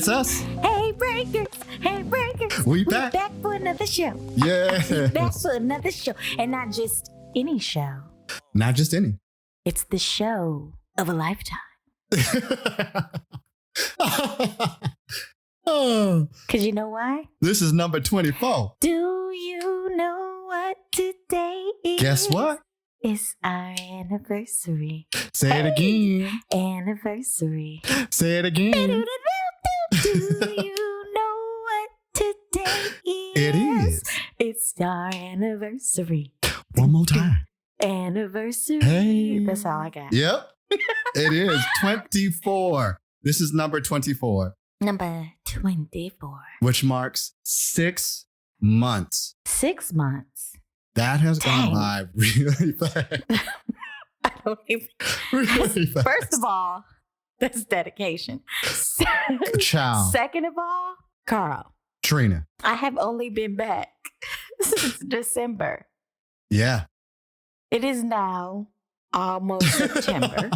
It's us. Hey breakers, We back. back for another show. Yeah. Back for another show. And not just any show. Not just any. It's the show of a lifetime. Oh, Because you know why? this is number 24. Do you know what today is? Guess what? It's our anniversary. Say it again. Anniversary. Say it again. Do you know what today is? It is. It's our anniversary. One more time. Anniversary. Hey. That's all I got. Yep. It is 24. This is number 24, Number 24. which marks 6 months. 6 months. That has gone Dang. by really fast. I don't even. Really fast. First of all, that's dedication. Child. Second of all, Karl, Trina. I have only been back since December. Yeah. It is now almost September,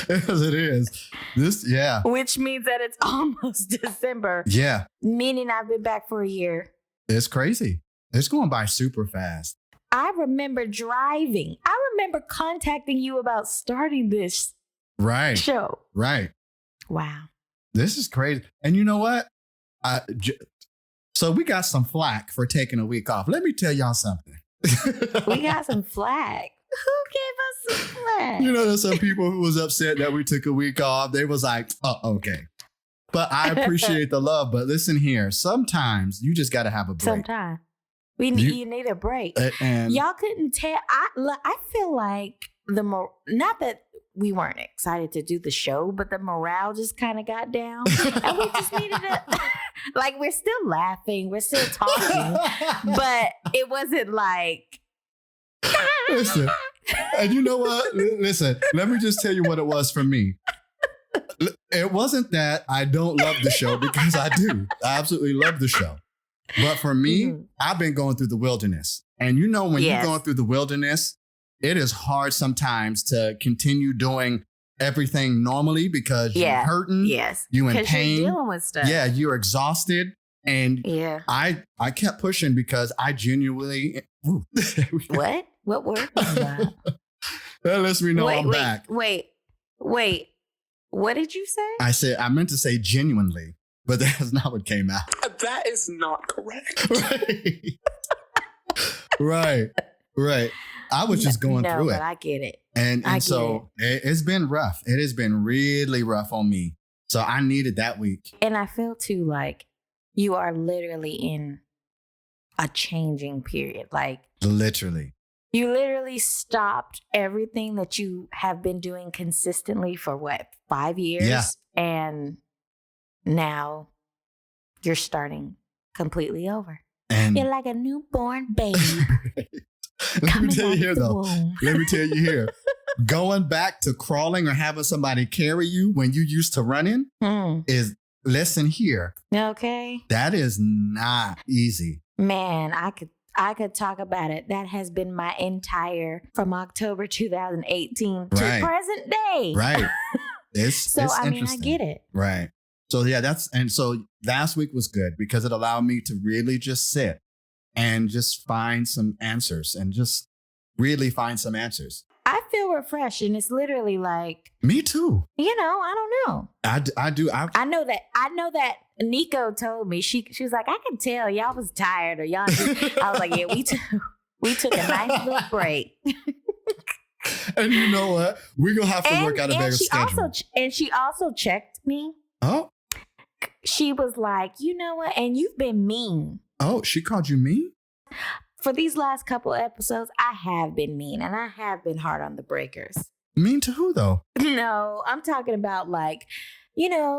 As it is. This, yeah. which means that it's almost December, Yeah. meaning I've been back for a year. It's crazy. It's going by super fast. I remember driving. I remember contacting you about starting this Right. show. Right. Wow. This is crazy. And you know what? So we got some flack for taking a week off. Let me tell y'all something. We got some flack. Who gave us some flack? You know, there's some people who was upset that we took a week off. They was like, oh, okay. But I appreciate the love. But listen here, sometimes you just got to have a break. Sometimes you need a break. And Y'all couldn't tell. I feel like not that we weren't excited to do the show, but the morale just kind of got down, and we just needed to. Like, we're still laughing, we're still talking, but it wasn't like. listen, and you know what? Listen, let me just tell you what it was for me. It wasn't that I don't love the show, because I do. I absolutely love the show. But for me, I've been going through the wilderness. And you know, when you're going through the wilderness, it is hard sometimes to continue doing everything normally because you're hurting. Yes. You in 'Cause pain. You're dealing with stuff. Yeah, you're exhausted. And Yeah. I kept pushing because I genuinely... What? What word was that? That lets me know I'm back. Wait. What did you say? I meant to say genuinely, but that's not what came out. That is not correct. Right. I was just going through it. But I get it. And so it's been rough. It has been really rough on me. So I needed that week. And I feel too like you are literally in a changing period. Like Literally. you literally stopped everything that you have been doing consistently for 5 years? Yeah. And now you're starting completely over. And You're like a newborn baby. let me tell you here, though. Womb. Let me tell you here. Going back to crawling or having somebody carry you when you used to running is, listen here. Okay. That is not easy. Man, I could talk about it. That has been my entire from October 2018 to Right. present day. Right. It's I mean, I interesting. get it. Right. So yeah, so last week was good because it allowed me to really just sit and just find some answers and just really find some answers. I feel refreshed, and it's literally like, Me too. I don't know. I do. I know that Nico told me she was like, I can tell y'all was tired or y'all. I was like, yeah, we took a nice little break. And you know what? We're gonna have to work out a better schedule. She also checked me. Oh, She was like, you know what? And you've been mean. oh, she called you mean? For these last couple episodes, I have been mean and I have been hard on the breakers. Mean to who though? No, I'm talking about like,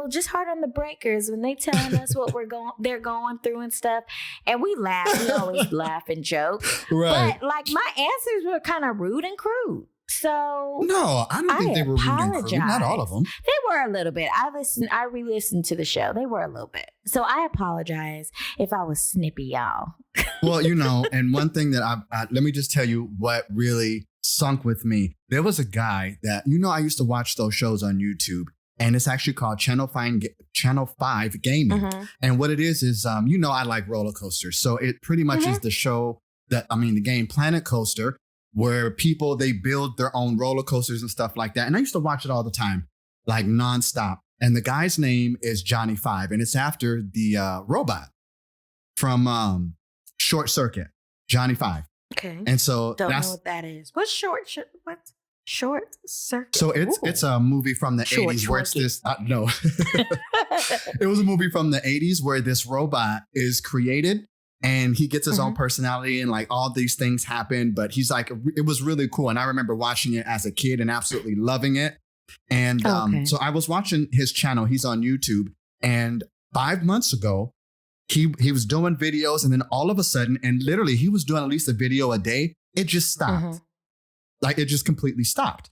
just hard on the breakers when they telling us what they're going through and stuff. And we laugh. We always laugh and joke. Right. But like my answers were kind of rude and crude. So No, I don't think they were rude and crude. Not all of them. They were a little bit. I re-listened to the show. They were a little bit. So I apologize if I was snippy, y'all. Well, and one thing that let me just tell you what really sunk with me. There was a guy that, I used to watch those shows on YouTube, and it's actually called Channel 5 Gaming. Mm-hmm. And what it is you know, I like roller coasters. So it pretty much is the show the game Planet Coaster, where people, they build their own roller coasters and stuff like that. And I used to watch it all the time, like nonstop. And the guy's name is Johnny Five, and it's after the robot from Short Circuit, Johnny Five. Okay. And so Don't know what that is. What's short circuit? So it's a movie from the Short 80s where it's Twerky. this no. It was a movie from the 80s where this robot is created and he gets his own personality and like all these things happen, but he's like, it was really cool. And I remember watching it as a kid and absolutely loving it. And so I was watching his channel. He's on YouTube. And 5 months ago, he was doing videos, and then all of a sudden, and literally he was doing at least a video a day, it just stopped. Like it just completely stopped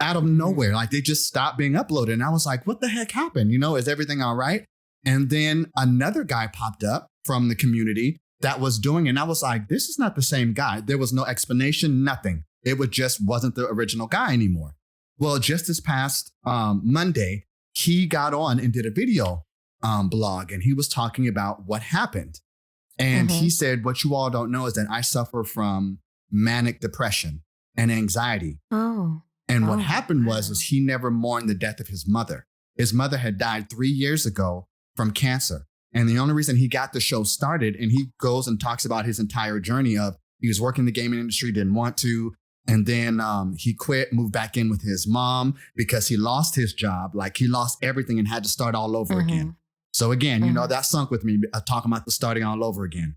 out of nowhere. Like they just stopped being uploaded. And I was like, what the heck happened? You know, is everything all right? And then another guy popped up from the community that was doing it. And I was like, this is not the same guy. There was no explanation, nothing. It wasn't the original guy anymore. Well, just this past Monday, he got on and did a video blog, and he was talking about what happened. And he said, what you all don't know is that I suffer from manic depression and anxiety. Oh. And what happened was he never mourned the death of his mother. His mother had died 3 years ago from cancer. And the only reason he got the show started, and he goes and talks about his entire journey of he was working in the gaming industry, didn't want to. And then he quit, moved back in with his mom because he lost his job. Like he lost everything and had to start all over again. So again, you know, that sunk with me talking about the starting all over again.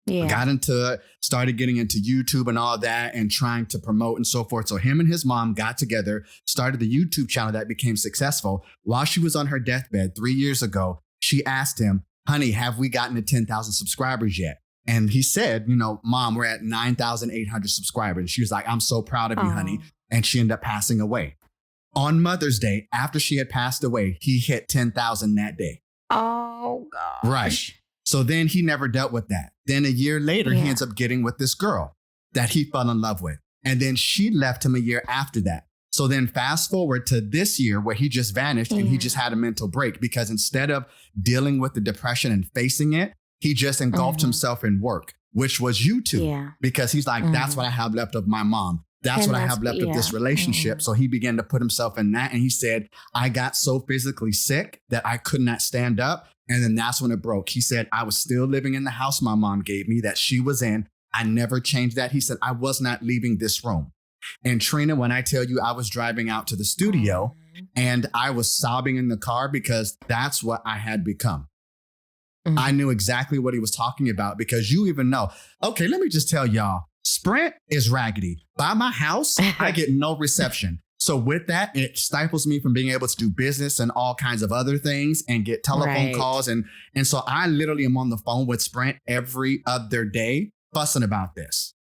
Yeah. Got into it, started getting into YouTube and all that and trying to promote and so forth. So him and his mom got together, started the YouTube channel that became successful. While she was on her deathbed 3 years ago, she asked him, honey, have we gotten to 10,000 subscribers yet? And he said, you know, Mom, we're at 9,800 subscribers. And she was like, I'm so proud of you, honey. And she ended up passing away. On Mother's Day, after she had passed away, he hit 10,000 that day. Oh, gosh. Right. So then he never dealt with that. Then a year later, he ends up getting with this girl that he fell in love with. And then she left him a year after that. So then fast forward to this year where he just vanished and he just had a mental break because instead of dealing with the depression and facing it, he just engulfed himself in work, which was YouTube, because he's like, that's what I have left of my mom. That's what I have left of this relationship. So he began to put himself in that. And he said, I got so physically sick that I could not stand up. And then that's when it broke. He said, I was still living in the house my mom gave me that she was in. I never changed that. He said, I was not leaving this room. And Trina, when I tell you I was driving out to the studio and I was sobbing in the car because that's what I had become. I knew exactly what he was talking about because you even know. Okay, let me just tell y'all, Sprint is raggedy. By my house, I get no reception. So with that, it stifles me from being able to do business and all kinds of other things and get telephone calls. And so I literally am on the phone with Sprint every other day fussing about this.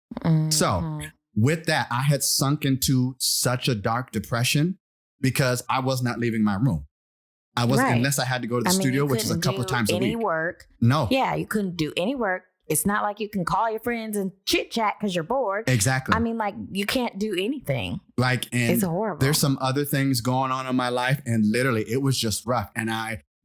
So with that, I had sunk into such a dark depression because I was not leaving my room. I wasn't, unless I had to go to the studio, which is a couple of times a week. Any work. No. Yeah, you couldn't do any work. It's not like you can call your friends and chit chat because you're bored. Exactly. I mean, like you can't do anything. Like, and it's horrible. There's some other things going on in my life, and literally it was just rough. And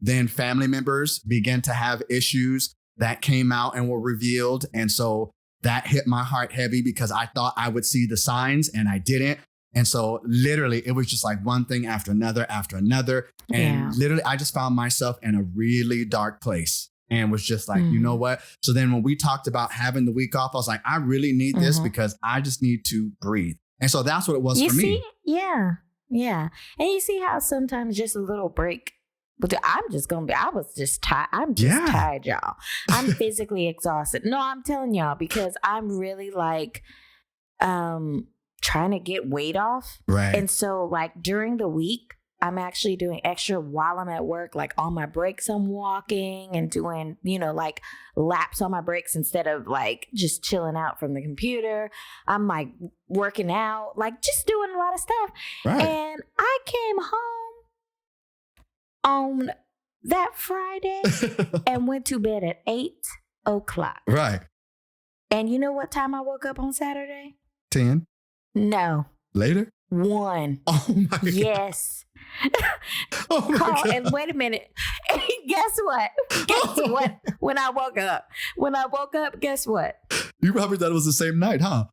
then family members began to have issues that came out and were revealed. And so that hit my heart heavy because I thought I would see the signs and I didn't. And so literally it was just like one thing after another. And literally I just found myself in a really dark place. And was just like, you know what? So then when we talked about having the week off, I was like, I really need this because I just need to breathe. And so that's what it was for me. Yeah. Yeah. And you see how sometimes just a little break. But I was just tired. I'm just tired, y'all. I'm physically exhausted. No, I'm telling y'all because I'm really like trying to get weight off. Right. And so like during the week, I'm actually doing extra while I'm at work, like on my breaks, I'm walking and doing, like laps on my breaks instead of like just chilling out from the computer. I'm like working out, like just doing a lot of stuff. Right. And I came home on that Friday and went to bed at 8:00. Right. And you know what time I woke up on Saturday? 10. No. Later? One. Oh my God. Yes. Oh my Carl, God. and wait a minute. Guess what? Guess what? When I woke up, guess what? You probably thought it was the same night, huh?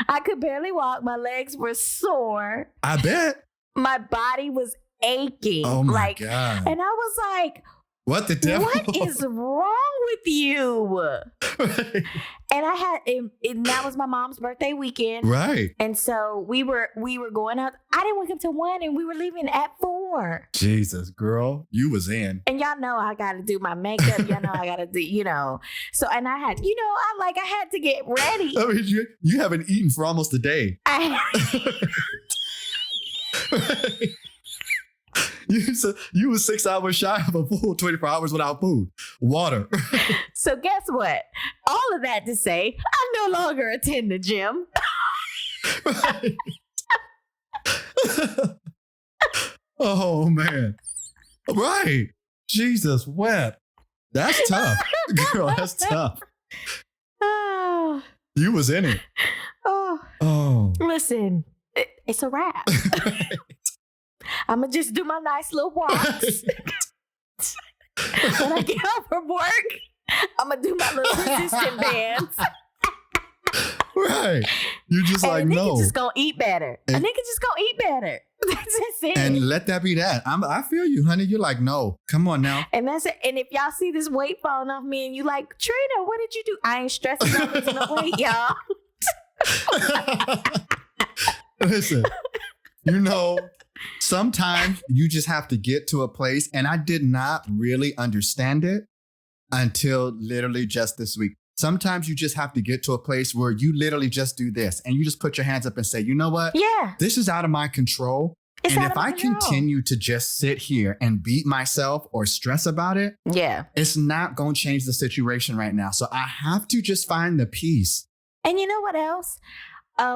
I could barely walk. My legs were sore. I bet. My body was aching. Oh my God. And I was like, What the devil? what is wrong with you? And I had, and that was my mom's birthday weekend. Right. And so we were going out. I didn't wake up till 1 and we were leaving at 4. Jesus, girl, you was in. And y'all know I got to do my makeup. Y'all know I got to do, So, and I had, I had to get ready. I mean, you haven't eaten for almost a day. You was 6 hours shy of a full 24 hours without food, water. So guess what? All of that to say, I no longer attend the gym. Right. Oh man. Right. Jesus wept. That's tough. Girl, that's tough. Oh, You was in it. Oh. Listen, it's a wrap. I'm going to just do my nice little walks. When I get home from work, I'm going to do my little resistant bands. Right. You just And like, a nigga no. just going to eat better. A And- nigga just going to eat better. That's it. And let that be that. I feel you, honey. You're like, no. Come on now. And that's it. And if y'all see this weight falling off me and you like, Trina, what did you do? I ain't stressing out losing no weight, y'all. Listen, sometimes you just have to get to a place, and I did not really understand it until literally just this week. Sometimes you just have to get to a place where you literally just do this and you just put your hands up and say, you know what? Yeah. This is out of my control. It's And out if of my I control. continue to just sit here and beat myself or stress about it, Yeah. it's not going to change the situation right now. So I have to just find the peace. And you know what else?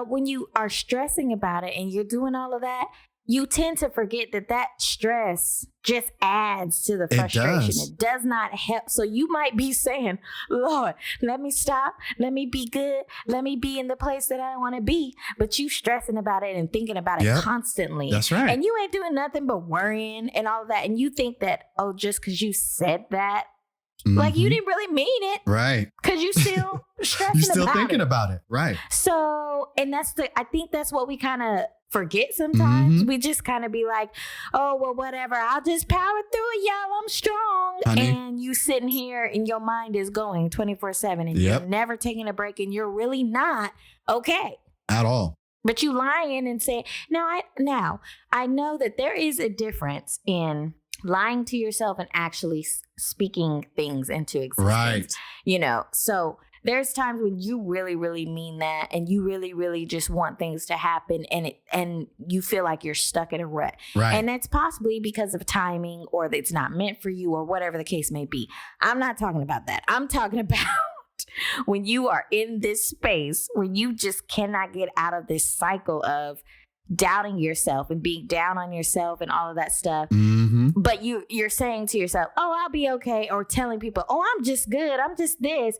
When you are stressing about it and you're doing all of that, you tend to forget that stress just adds to the frustration. does. It does not help. So you might be saying, Lord, let me stop. Let me be good. Let me be in the place that I want to be. But you stressing about it and thinking about it Yep. constantly. That's right. And you ain't doing nothing but worrying and all of that. And you think that, just because you said that, like you Mhm. didn't really mean it Right. because you still stressing You're still about thinking it. about it. Right. So, and I think that's what we kind of forget sometimes. Mhm. We just kind of be like, oh, well, whatever. I'll just power through it, y'all. I'm strong. Honey. And you sitting here and your mind is going 24/7 and Yep. you're never taking a break and you're really not okay. At all. But you lying and saying, now I know that there is a difference in lying to yourself and actually speaking things into existence. Right. So there's times when you really, really mean that and you really, really just want things to happen and you feel like you're stuck in a rut. Right. And that's possibly because of timing or that it's not meant for you or whatever the case may be. I'm not talking about that. I'm talking about when you are in this space where you just cannot get out of this cycle of doubting yourself and being down on yourself and all of that stuff. Mm-hmm. But you're saying to yourself, oh, I'll be okay. Or telling people, oh, I'm just good. I'm just this.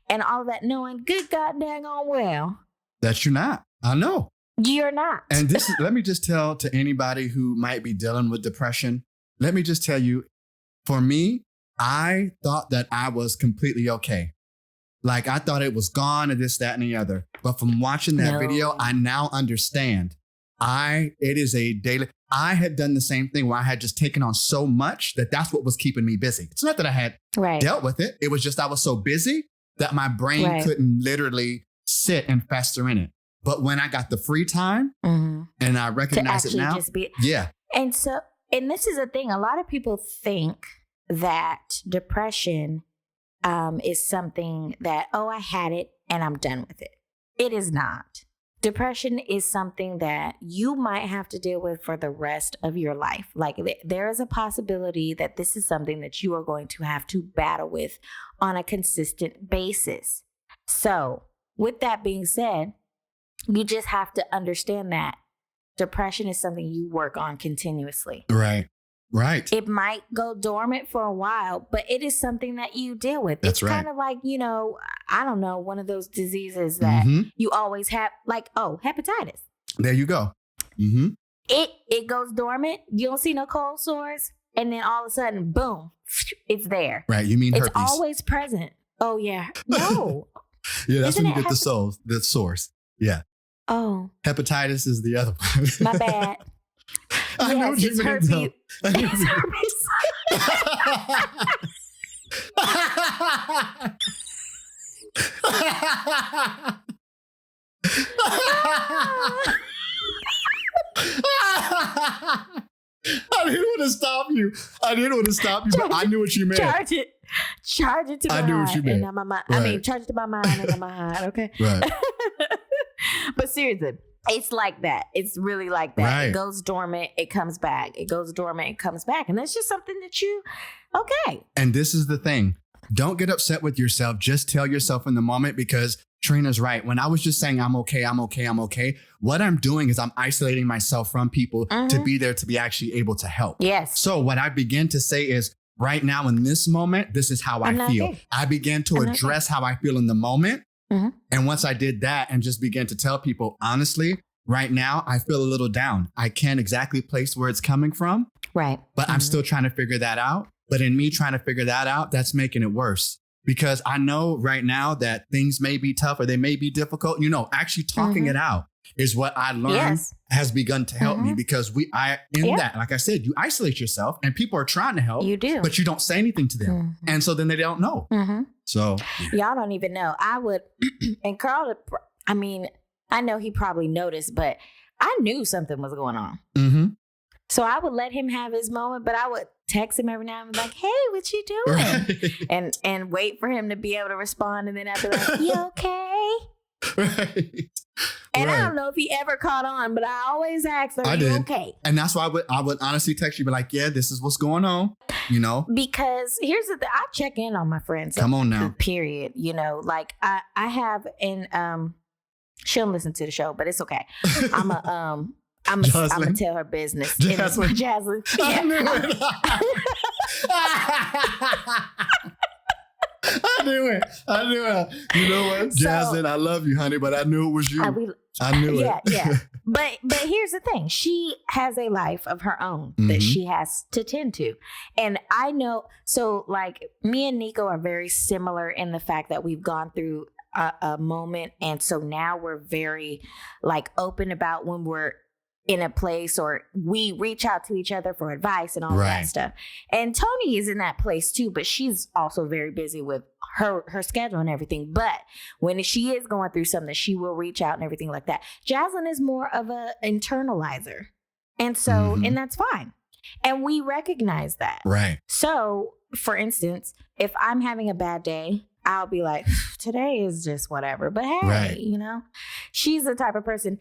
And all of that, knowing good God dang on well, That you're not. I know. you're not. And let me just tell to anybody who might be dealing with depression, let me just tell you, for me, I thought that I was completely okay. Like I thought it was gone and this, that, and the other. But from watching that No. video, I now understand. It is a daily. I had done the same thing where I had just taken on so much that's what was keeping me busy. It's not that I had Right. dealt with it. It was just I was so busy that my brain Right. couldn't literally sit and fester in it. But when I got the free time Mhm. and I To recognize it actually now, just be. yeah, And this is a thing. A lot of people think that depression is something that, oh, I had it and I'm done with it. It is not. Depression is something that you might have to deal with for the rest of your life. Like there is a possibility that this is something that you are going to have to battle with on a consistent basis. So with that being said, you just have to understand that depression is something you work on continuously. right. It might go dormant for a while, but it is something that you deal with. That's it's right. kind of like, I don't know, one of those diseases that Mhm. you always have, like, hepatitis. There you go. Mm-hmm. It goes dormant. You don't see no cold sores. And then all of a sudden, boom, it's there. Right. You mean It's herpes. always present. Oh, yeah. No. Yeah, that's Isn't when you it get the source. Yeah. Oh, Hepatitis is the other one. my bad. I know Yes, what you it's meant, herpes. though. I know It's I didn't want to stop you. But I knew what you meant. Charge it to my I knew what heart you meant. and not my mind. I Right. mean, charge it to my mind and not my heart. Okay. Right. But seriously, it's like that. It's really like that. Right. It goes dormant, it comes back. It goes dormant, it comes back. And that's just something that okay. And this is the thing. Don't get upset with yourself. Just tell yourself in the moment, because Trina's right. When I was just saying, I'm okay, what I'm doing is I'm isolating myself from people to be there to be actually able to help. Yes. So what I begin to say is, right now in this moment, this is how I'm I not feel. okay. I began to address how I feel in the moment. Mhm. And once I did that and just began to tell people, honestly, right now, I feel a little down. I can't exactly place where it's coming from, Right. but I'm still trying to figure that out. But in me trying to figure that out, that's making it worse. Because I know right now that things may be tough or they may be difficult. Actually talking it out is what I learned has begun to help me, because that, like I said, you isolate yourself and people are trying to help. You do. But you don't say anything to them. And so then they don't know. So Y'all don't even know. I would, and Carl, I mean, I know he probably noticed, but I knew something was going on. So I would let him have his moment, but I would text him every now and then, like, "Hey, what you doing?" Right. And wait for him to be able to respond, and then I'd be like, "You okay?" Right. And I don't know if he ever caught on, but I always asked him, I "Are you did. okay?" And that's why I would honestly text you, be like, yeah, this is what's going on, Because here's the thing, I check in on my friends. Come on now. Period. Like I have, and she don't listen to the show, but it's okay. I'm gonna tell her business. Jaslyn. Jaslyn. I knew Yeah. it. I knew it. You know what, Jaslyn, I love you, honey, but I knew it was you. I knew it. Yeah. But here's the thing. She has a life of her own that she has to tend to. And I know, so like me and Nico are very similar in the fact that we've gone through a moment. And so now we're very like open about when we're in a place or we reach out to each other for advice and all of that stuff. And Tony is in that place too, but she's also very busy with her schedule and everything. But when she is going through something, she will reach out and everything like that. Jaslyn is more of a internalizer. And so, and that's fine. And we recognize that. Right. So for instance, if I'm having a bad day, I'll be like, today is just whatever. But hey, she's the type of person.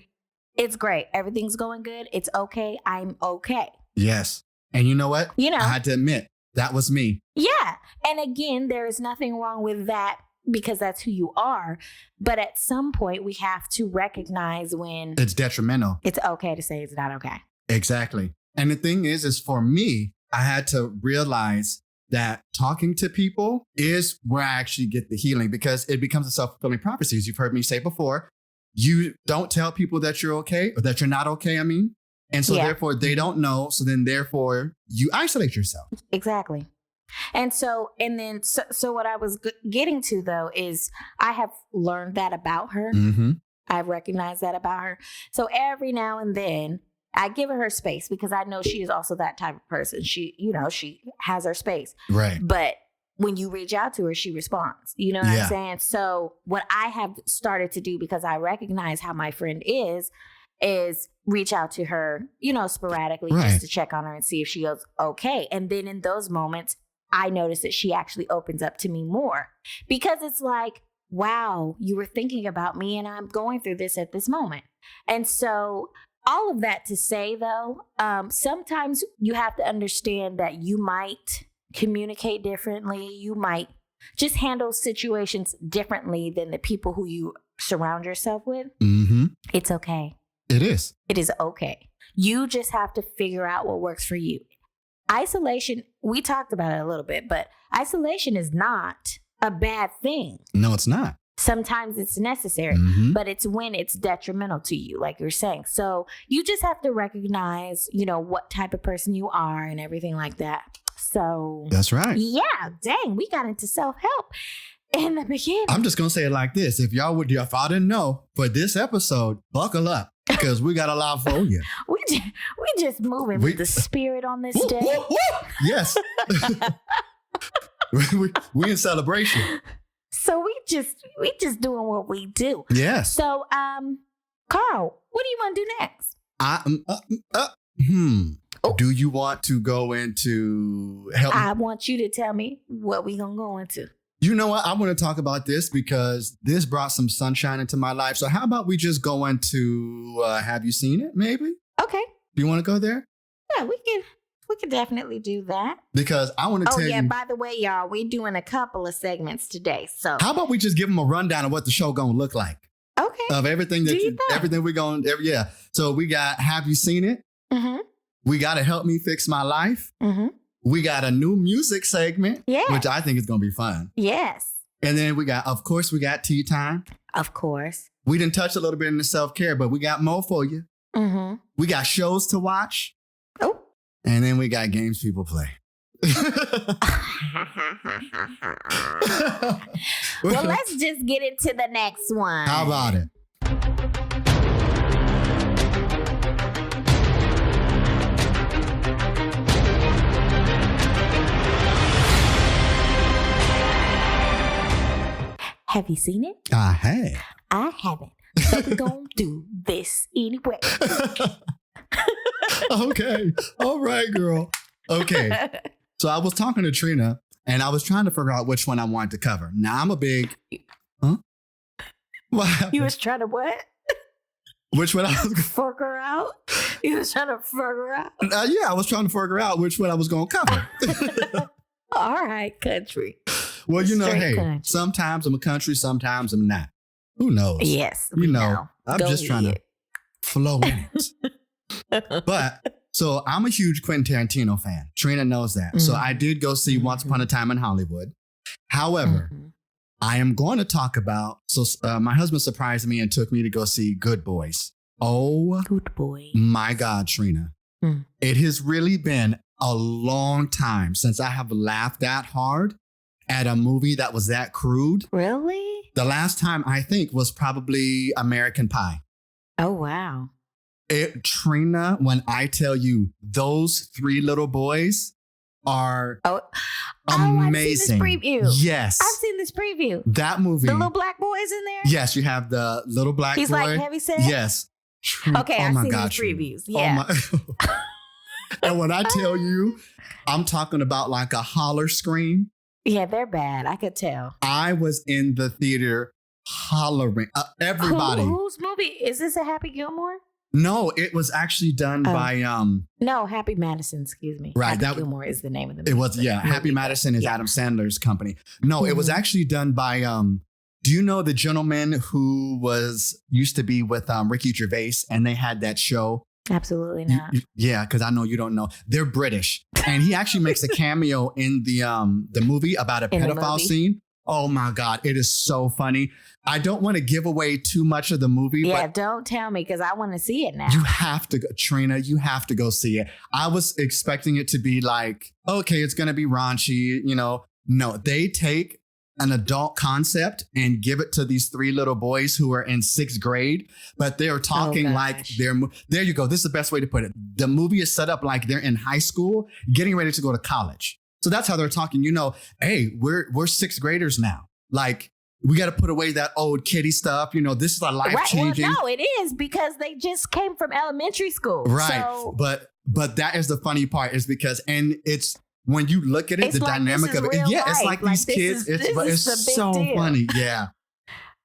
It's great. Everything's going good. It's okay. I'm okay. Yes. And you know what? I had to admit, that was me. Yeah. And again, there is nothing wrong with that because that's who you are. But at some point, we have to recognize when it's detrimental. It's okay to say it's not okay. Exactly. And the thing is for me, I had to realize that talking to people is where I actually get the healing, because it becomes a self-fulfilling prophecy. As you've heard me say before, you don't tell people that you're okay or that you're not okay. And so therefore they don't know. So then therefore you isolate yourself. Exactly. And so what I was getting to though, is I have learned that about her. I've recognized that about her. So every now and then I give her space because I know she is also that type of person. She, she has her space. Right. But when you reach out to her, she responds. You know what I'm saying? So what I have started to do, because I recognize how my friend is reach out to her, sporadically just to check on her and see if she is okay. And then in those moments, I notice that she actually opens up to me more, because it's like, wow, you were thinking about me and I'm going through this at this moment. And so all of that to say, though, sometimes you have to understand that you might communicate differently. You might just handle situations differently than the people who you surround yourself with. It's okay. It is. It is okay. You just have to figure out what works for you. Isolation, we talked about it a little bit, but isolation is not a bad thing. No, it's not. sometimes it's necessary, Mhm. but it's when it's detrimental to you, like you're saying. So you just have to recognize, what type of person you are and everything like that. So That's right. yeah, dang, we got into self-help in the beginning. I'm just gonna say it like this: if I didn't know, for this episode, buckle up because we got a lot for you. we just moving with the spirit on this Woo, day. woo, woo. Yes, we in celebration. So we just doing what we do. Yes. So Carl, what do you want to do next? Oh. Do you want to go into help? I want you to tell me what we gonna go into. You know what? I want to talk about this because this brought some sunshine into my life. So how about we just go into have you seen it? Maybe. Okay. Do you want to go there? Yeah, we can definitely do that. Because I want to tell you. By the way, y'all, we're doing a couple of segments today. So How about we just give them a rundown of what the show gonna look like? okay. Of everything everything we're going. Yeah. So we got have you seen it? Mm-hmm. We got to help me fix my life. Mm-hmm. We got a new music segment, Yeah. which I think is going to be fun. Yes. And then we got tea time. Of course. We didn't touch a little bit in the self-care, but we got more for you. Mm-hmm. We got shows to watch. Oh. And then we got games people play. Well, let's just get into the next one. How about it? Have you seen it? I have. I haven't. But we're going to do this anyway. Okay. All right, girl. Okay. So I was talking to Trina and I was trying to figure out which one I wanted to cover. Now I'm a big... Huh? What happened? You was trying to what? Which one I was... Figure out? You was trying to figure out? Yeah, I was trying to figure out which one I was going to cover. All right, country. Well, Straight hey, country. sometimes I'm a country, sometimes I'm not. Who knows? Yes. You know, I'm Go just trying to ahead. flow in it. But, so I'm a huge Quentin Tarantino fan. Trina knows that. So I did go see Once Upon a Time in Hollywood. However, I am going to talk about, my husband surprised me and took me to go see Good Boys. Oh, Good boy. my God, Trina. Mm. It has really been a long time since I have laughed that hard at a movie that was that crude. Really? The last time I think was probably American Pie. Oh, wow. Trina, when I tell you those three little boys are amazing. I've seen this preview. Yes. I've seen this preview. That movie. The little black boys in there? Yes, you have the little black He's boy. like heavy set? Yes. Okay, I've seen these previews. Yeah. Oh my. And when I tell you, I'm talking about like a holler scream. Yeah, they're bad. I could tell. I was in the theater hollering. Everybody. Whose movie? Is this a Happy Gilmore? No, it was actually done by No, Happy Madison, excuse me. Right, Happy Gilmore is the name of the movie. It was Happy Madison is Adam Sandler's company. No, it was actually done by do you know the gentleman who used to be with Ricky Gervais and they had that show? Absolutely not. Yeah, because I know you don't know. They're British. And he actually makes a cameo in the movie about a pedophile scene. Oh my God, it is so funny. I don't want to give away too much of the movie. Yeah, but don't tell me because I want to see it now. you have to go, Trina, you have to go see it. I was expecting it to be like, okay, it's going to be raunchy, No, they take an adult concept and give it to these three little boys who are in 6th grade, but they're talking like there you go. This is the best way to put it. The movie is set up like they're in high school, getting ready to go to college. So that's how they're talking, hey, we're 6th graders now. Like, we got to put away that old kiddie stuff. This is a life-changing. Well, no, it is because they just came from elementary school. Right. So but that is the funny part is because, and it's, when you look at it, the like dynamic of it. Yeah, it's like these kids. It's so funny. Yeah.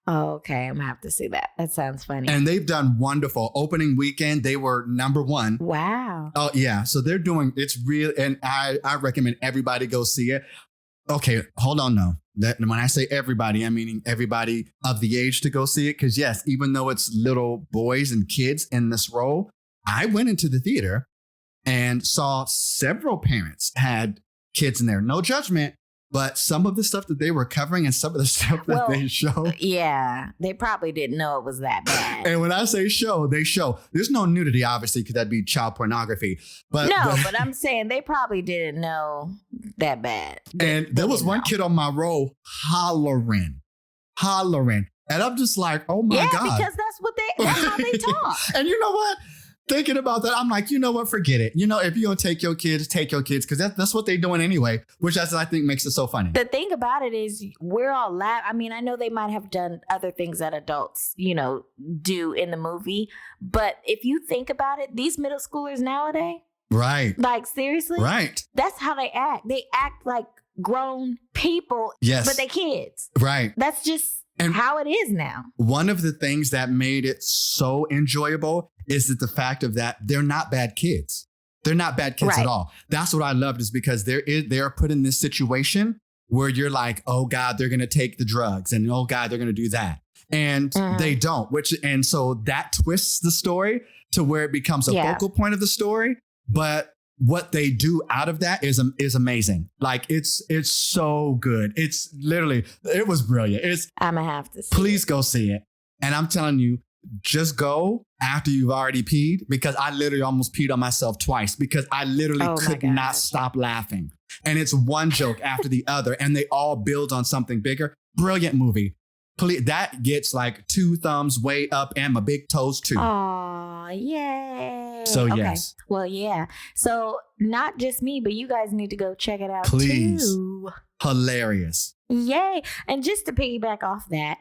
Oh, okay. I'm going to have to see that. That sounds funny. And they've done wonderful. Opening weekend, they were #1. Wow. Oh, yeah. So they're doing, it's real. And I recommend everybody go see it. Okay, hold on now. When I say everybody, I'm meaning everybody of the age to go see it. Because yes, even though it's little boys and kids in this role, I went into the theater and saw several parents had kids in there. No judgment, But some of the stuff that they were covering and some of the stuff that they show. Yeah, they probably didn't know it was that bad. And when I say show, they show. There's no nudity, obviously, because that'd be child pornography. But but I'm saying they probably didn't know that bad. And there was one kid on my row hollering. And I'm just like, oh my God. Yeah, because that's how they talk. And you know what? Thinking about that, I'm like, you know what? Forget it. You know, if you're going to take your kids, because that's what they're doing anyway, which I think makes it so funny. The thing about it is we're all laughing. I mean, I know they might have done other things that adults, do in the movie. But if you think about it, these middle schoolers nowadays. Right. Like, seriously? Right. That's how they act. They act like grown people, yes, but they kids. Right. That's just and how it is now. One of the things that made it so enjoyable is that the fact of that they're not bad kids. They're not bad kids at all. That's what I loved, is because they're put in this situation where you're like, oh God, they're going to take the drugs, and oh God, they're going to do that. And they don't, and so that twists the story to where it becomes a focal point of the story. But what they do out of that is amazing. Like it's so good. It's literally, it was brilliant. I'm gonna have to see please go see it. And I'm telling you, just go after you've already peed, because I literally almost peed on myself twice because I literally could not stop laughing. And it's one joke after the other, and they all build on something bigger. Brilliant movie. Please, that gets like 2 thumbs way up and my big toes too. Oh, yay. So okay. Yes. Well, yeah. So not just me, but you guys need to go check it out too. Hilarious. Yay. And just to piggyback off that,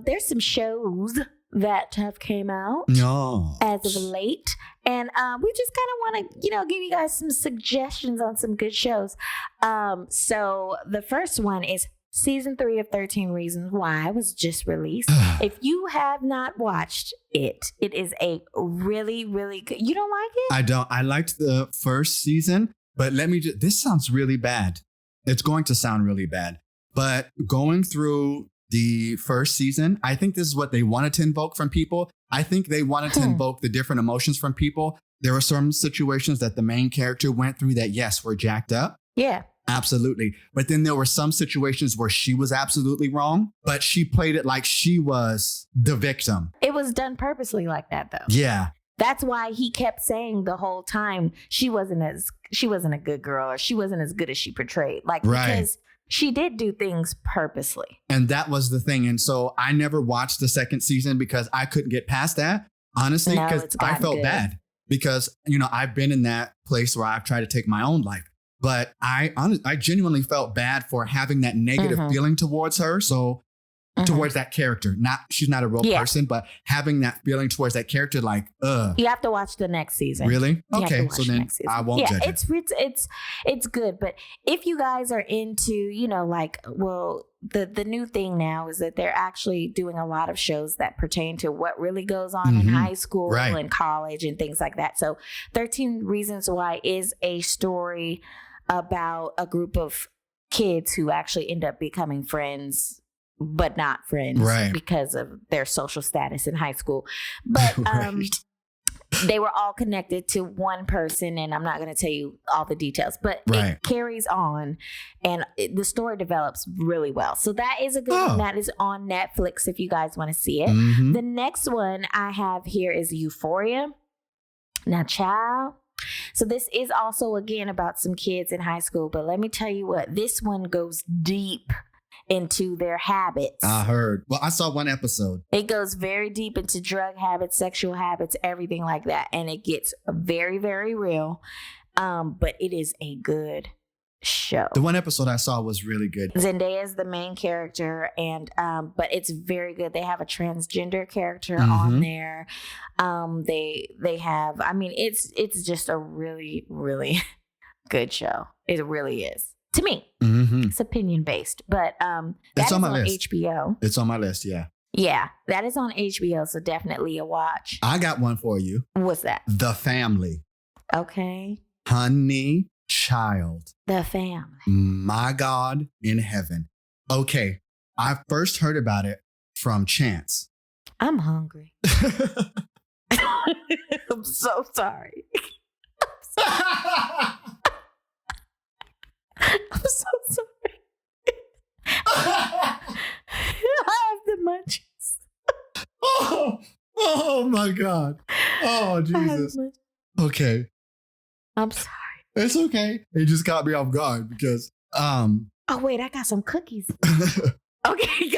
there's some shows that have came out as of late. And we just kind of want to, give you guys some suggestions on some good shows. So the first one is Season 3 of 13 Reasons Why was just released. If you have not watched it, it is a really, really good. You don't like it? I don't. I liked the first season, but this sounds really bad. It's going to sound really bad. But going through the first season, I think this is what they wanted to invoke from people. I think they wanted to invoke the different emotions from people. There were some situations that the main character went through that, yes, were jacked up. Yeah. Absolutely. But then there were some situations where she was absolutely wrong, but she played it like she was the victim. It was done purposely like that, though. Yeah. That's why he kept saying the whole time she wasn't a good girl, or she wasn't as good as she portrayed. Like, because she did do things purposely. And that was the thing. And so I never watched the second season because I couldn't get past that, honestly, because I felt bad. Because, I've been in that place where I've tried to take my own life. But I genuinely felt bad for having that negative feeling towards her. So towards that character, she's not a real person, but having that feeling towards that character, like, You have to watch the next season. Really? Okay. So then I won't judge it. It's good. But if you guys are into, the new thing now is that they're actually doing a lot of shows that pertain to what really goes on in high school and college and things like that. So 13 Reasons Why is a story about a group of kids who actually end up becoming friends, but not friends because of their social status in high school. But they were all connected to one person, and I'm not going to tell you all the details, but it carries on, and the story develops really well. So that is a good one. That is on Netflix if you guys want to see it. The next one I have here is Euphoria. Now, child. So this is also, again, about some kids in high school, but let me tell you what, this one goes deep into their habits. I heard. Well, I saw one episode. It goes very deep into drug habits, sexual habits, everything like that. And it gets very, very real. But it is a good show. The one episode I saw was really good. Zendaya is the main character, and but it's very good. They have a transgender character on there. They have, it's just a really, really good show. It really is. To me, it's opinion based, but that is on HBO. It's on my list, yeah. Yeah, that is on HBO, so definitely a watch. I got one for you. What's that? The Family. Okay. Honey child. The Family. My God in heaven. Okay, I first heard about it from Chance. I'm hungry. I'm so sorry. I'm so sorry. munchies. Oh my God. Oh, I have Jesus. munchies. Okay. I'm sorry. It's okay. It just caught me off guard because Oh wait, I got some cookies. Okay,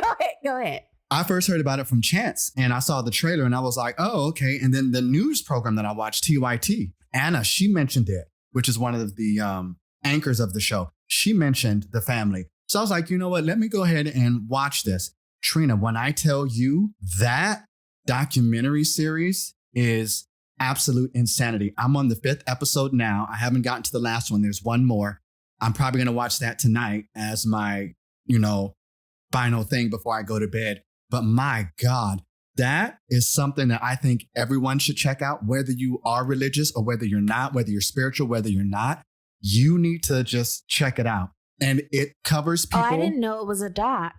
go ahead. I first heard about it from Chance and I saw the trailer and I was like, oh, okay. And then the news program that I watched, TYT, Anna, she mentioned it, which is one of the anchors of the show. She mentioned the family. So I was like, you know what? Let me go ahead and watch this. Trina, when I tell you that documentary series is absolute insanity. I'm on the 5th episode now. I haven't gotten to the last one. There's one more. I'm probably going to watch that tonight as my, final thing before I go to bed. But my God, that is something that I think everyone should check out, whether you are religious or whether you're not, whether you're spiritual, whether you're not. You need to just check it out. And it covers people. Oh, I didn't know it was a doc.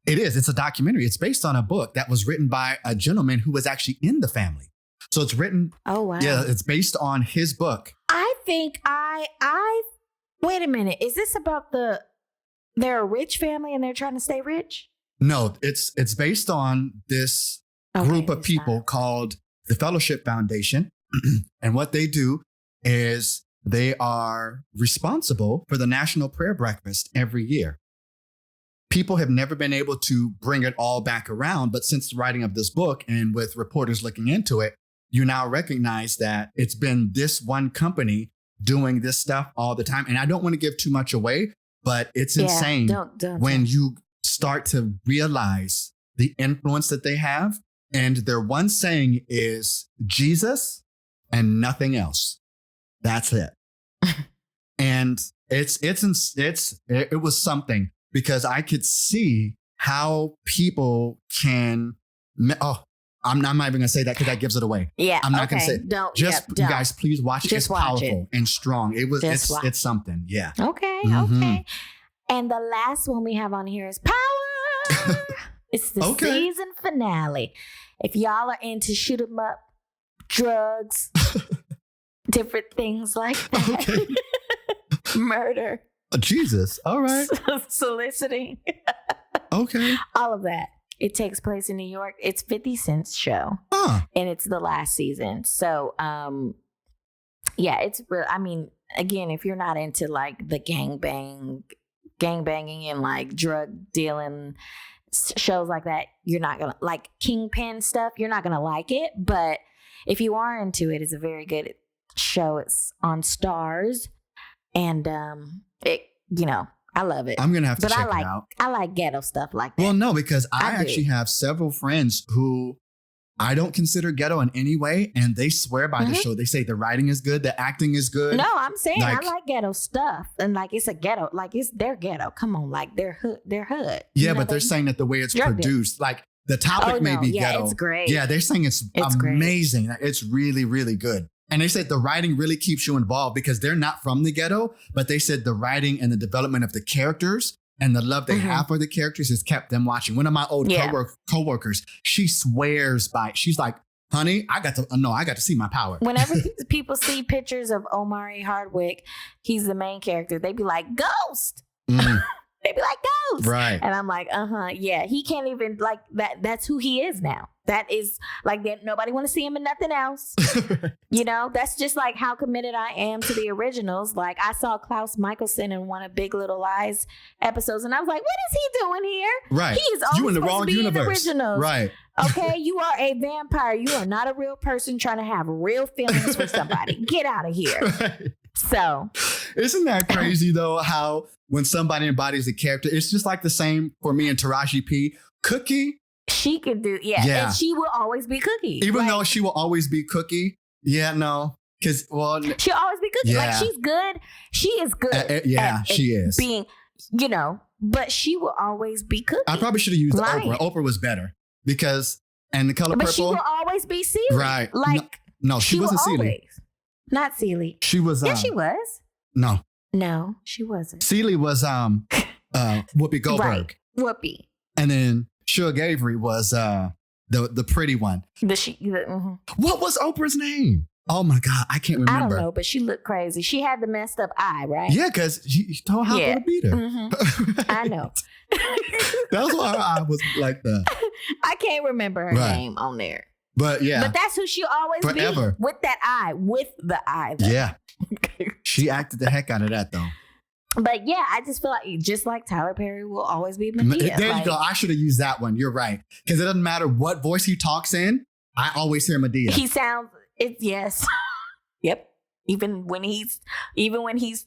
It is. It's a documentary. It's based on a book that was written by a gentleman who was actually in the family. So it's written. Oh, wow. Yeah, it's based on his book. I think I wait a minute. Is this about they're a rich family and they're trying to stay rich? No, it's based on this group of people called the Fellowship Foundation. And what they do is they are responsible for the National Prayer Breakfast every year. People have never been able to bring it all back around, but since the writing of this book and with reporters looking into it, you now recognize that it's been this one company doing this stuff all the time. And I don't want to give too much away, but it's insane when you start to realize the influence that they have. And their one saying is Jesus and nothing else. That's it. And it was something. Because I could see how people can. I'm not even gonna say that because that gives it away. Yeah, I'm not gonna say. Don't. You guys, please watch it. It's powerful and strong. It's something. Yeah. Okay. Mm-hmm. Okay. And the last one we have on here is Power. It's the season finale. If y'all are into shoot 'em up, drugs, different things like that, murder. Jesus. All right. Soliciting. Okay. All of that. It takes place in New York. It's 50 Cent's show. And it's the last season. So, yeah, it's real. I mean, again, if you're not into like the gangbanging and like drug dealing shows like that, you're not going to like Kingpin stuff. You're not going to like it. But if you are into it, it's a very good show. It's on Stars. And, I love it. I'm going to have to check it out. I like ghetto stuff like that. Well, no, because I actually have several friends who I don't consider ghetto in any way. And they swear by the show. They say the writing is good. The acting is good. No, I'm saying I like ghetto stuff. And like, it's a ghetto, like it's their ghetto. Come on. Like they're hood. Yeah, but they're saying that the way it's produced, like the topic may be ghetto. It's great. Yeah, they're saying it's amazing. Great. It's really, really good. And they said the writing really keeps you involved because they're not from the ghetto, but they said the writing and the development of the characters and the love they have for the characters has kept them watching. One of my old coworkers, she swears by it. She's like, honey, I got to see my power. Whenever people see pictures of Omari Hardwick, he's the main character, they be like, Ghost. They be like, Ghost. Right. And I'm like, yeah, he can't even like that. That's who he is now. That is like that. Nobody want to see him in nothing else. That's just like how committed I am to the originals. Like I saw Klaus Michelson in one of Big Little Lies episodes, and I was like, what is he doing here? Right. He is always supposed to be in the originals. Right. Okay, you are a vampire. You are not a real person trying to have real feelings for somebody. Get out of here. Right. So, isn't that crazy though? How when somebody embodies a character, it's just like the same for me and Taraji P. Cookie. She can do, and she will always be Cookie. Even though she will always be Cookie. Yeah, no. Because, she'll always be Cookie. Yeah. Like, she's good. She is good. She is. Being, but she will always be Cookie. I probably should have used Oprah. Oprah was better. Because, and The Color Purple. But she will always be Celie. Right. Like, no, she wasn't Celie. Not Celie. She was. Yeah, she was. No, she wasn't. Celie was Whoopi Goldberg. Right. Whoopi. And then Suge Avery was the pretty one. What was Oprah's name? Oh my God, I can't I remember. don't know, but she looked crazy. She had the messed up eye, right? Yeah, because she told how to beat her. Mhm. I know. That's why her eye was like that. I can't remember her name on there. But yeah. But that's who she always Forever. be. With that eye. With the eye, though. Yeah. She acted the heck out of that, though. But yeah, I just feel like just like Tyler Perry will always be Medea. There you go. I should have used that one. You're right. Because it doesn't matter what voice he talks in. I always hear Medea. He sounds, yes. Yep. Even when he's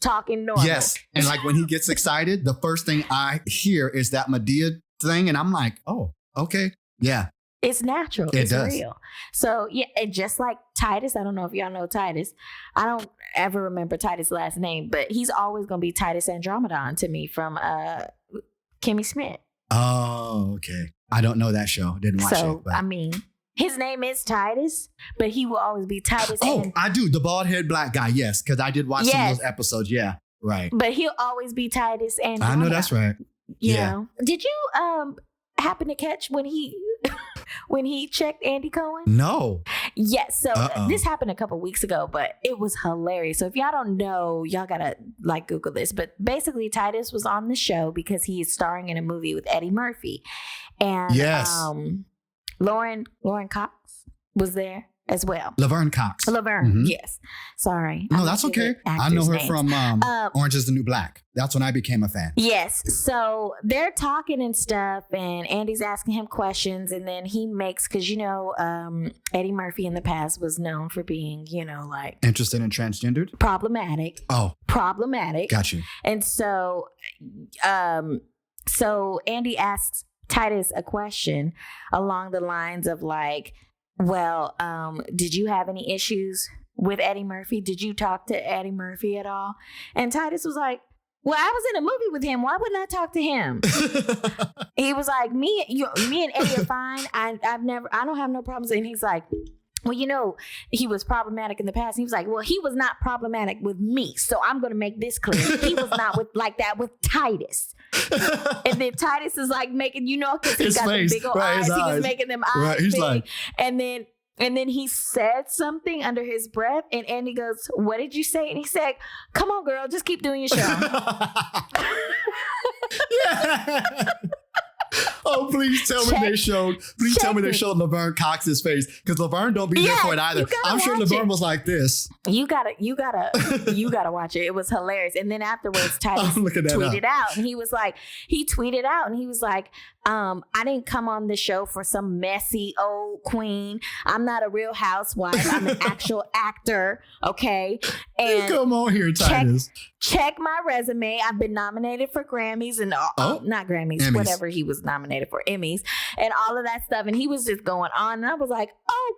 talking normal. Yes. And like when he gets excited, the first thing I hear is that Medea thing. And I'm like, oh, okay. Yeah. It's natural. It's real. So yeah, and just like Titus, I don't know if y'all know Titus. I don't ever remember Titus' last name, but he's always gonna be Titus Andromedon to me from Kimmy Schmidt. Oh, okay. I don't know that show. Didn't watch it. But. I mean, his name is Titus, but he will always be Titus. Oh, I do. The bald head black guy. Yes, because I did watch some of those episodes. Yeah, right. But he'll always be Titus Andromedon. I know that's right. You know. Did you happen to catch when he checked Andy Cohen? No. Yes. So this happened a couple weeks ago, but it was hilarious. So if y'all don't know, y'all gotta like Google this. But basically, Titus was on the show because he is starring in a movie with Eddie Murphy, and Lauren Cox was there as well. Laverne Cox. Laverne, yes. Sorry. No, that's okay. I know her from Orange is the New Black. That's when I became a fan. Yes. So they're talking and stuff, and Andy's asking him questions, and then he makes, because, Eddie Murphy in the past was known for being, like... Interested in transgendered? Problematic. Oh. Problematic. Got you. And so, Andy asks Titus a question along the lines of like, well, did you have any issues with Eddie Murphy? Did you talk to Eddie Murphy at all? And Titus was like, well, I was in a movie with him. Why wouldn't I talk to him? He was like, me and Eddie are fine. I don't have no problems. And he's like, well, he was problematic in the past. He was like, well, he was not problematic with me. So I'm going to make this clear. He was not like that with Titus. And then Titus is like making, because he got the big old eyes. He was making them eyes. Right. He's like, and then he said something under his breath, and Andy goes, what did you say? And he said, come on, girl, just keep doing your show. Yeah. Oh, please tell me they showed Laverne Cox's face, because Laverne don't be there for it either. I'm sure Laverne was like this. You gotta watch it. It was hilarious. And then afterwards, Titus tweeted out, and he was like, I didn't come on the show for some messy old queen. I'm not a real housewife. I'm an actual actor. Okay. And come on here, Titus. Check my resume. I've been nominated for Grammys and not Grammys, Emmys. Whatever he was nominated for, Emmys and all of that stuff. And he was just going on. And I was like,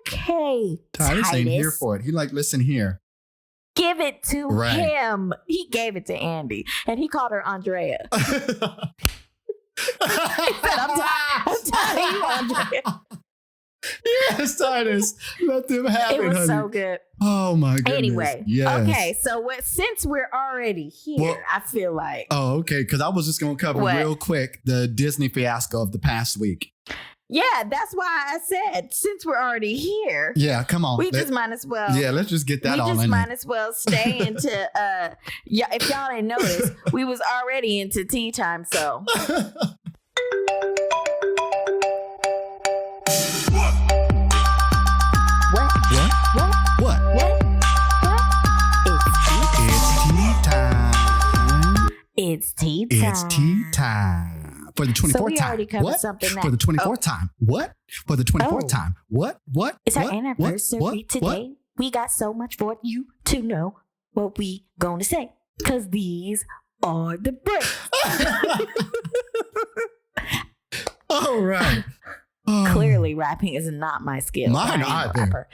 okay, Titus ain't here for it. He like, listen here. Give it to him. He gave it to Andy. And he called her Andrea. He said, I'm telling you, Andrea. Yes, Titus. Let them have it, It was honey. so good. Oh, my goodness. Anyway. Yes. Okay, so since we're already here, I feel like... Oh, okay, because I was just going to cover real quick the Disney fiasco of the past week. Yeah, that's why I said, since we're already here... Yeah, come on. We just might as well... Yeah, let's just get that on in. We just might as well stay into... if y'all didn't notice, we was already into tea time, so... It's tea time. It's tea time. For the 24th so we time. Already covered what? Something that, For the 24th time. What? For the 24th time. What? It's our anniversary today. What? We got so much for you to know what we gonna say. Because these are the breaks. All right. Clearly, rapping is not my skill. Mine either.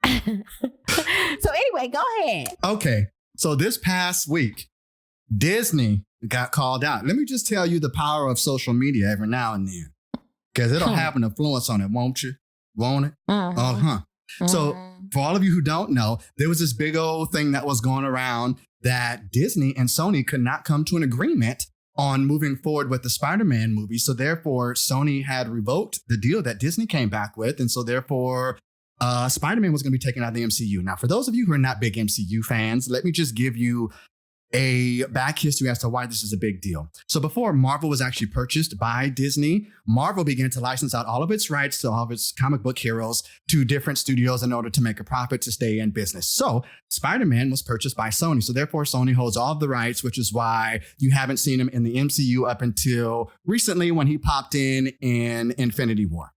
So anyway, go ahead. Okay. So this past week, Disney got called out. Let me just tell you the power of social media every now and then, because it'll have an influence on it, won't you? Won't it? Mm-hmm. So for all of you who don't know, there was this big old thing that was going around that Disney and Sony could not come to an agreement on moving forward with the Spider-Man movie. So therefore, Sony had revoked the deal that Disney came back with. And so therefore, Spider-Man was going to be taken out of the MCU. Now, for those of you who are not big MCU fans, let me just give you a back history as to why this is a big deal. So before Marvel was actually purchased by Disney, Marvel began to license out all of its rights to all of its comic book heroes to different studios in order to make a profit to stay in business. So Spider-Man was purchased by Sony. So therefore, Sony holds all of the rights, which is why you haven't seen him in the MCU up until recently when he popped in Infinity War.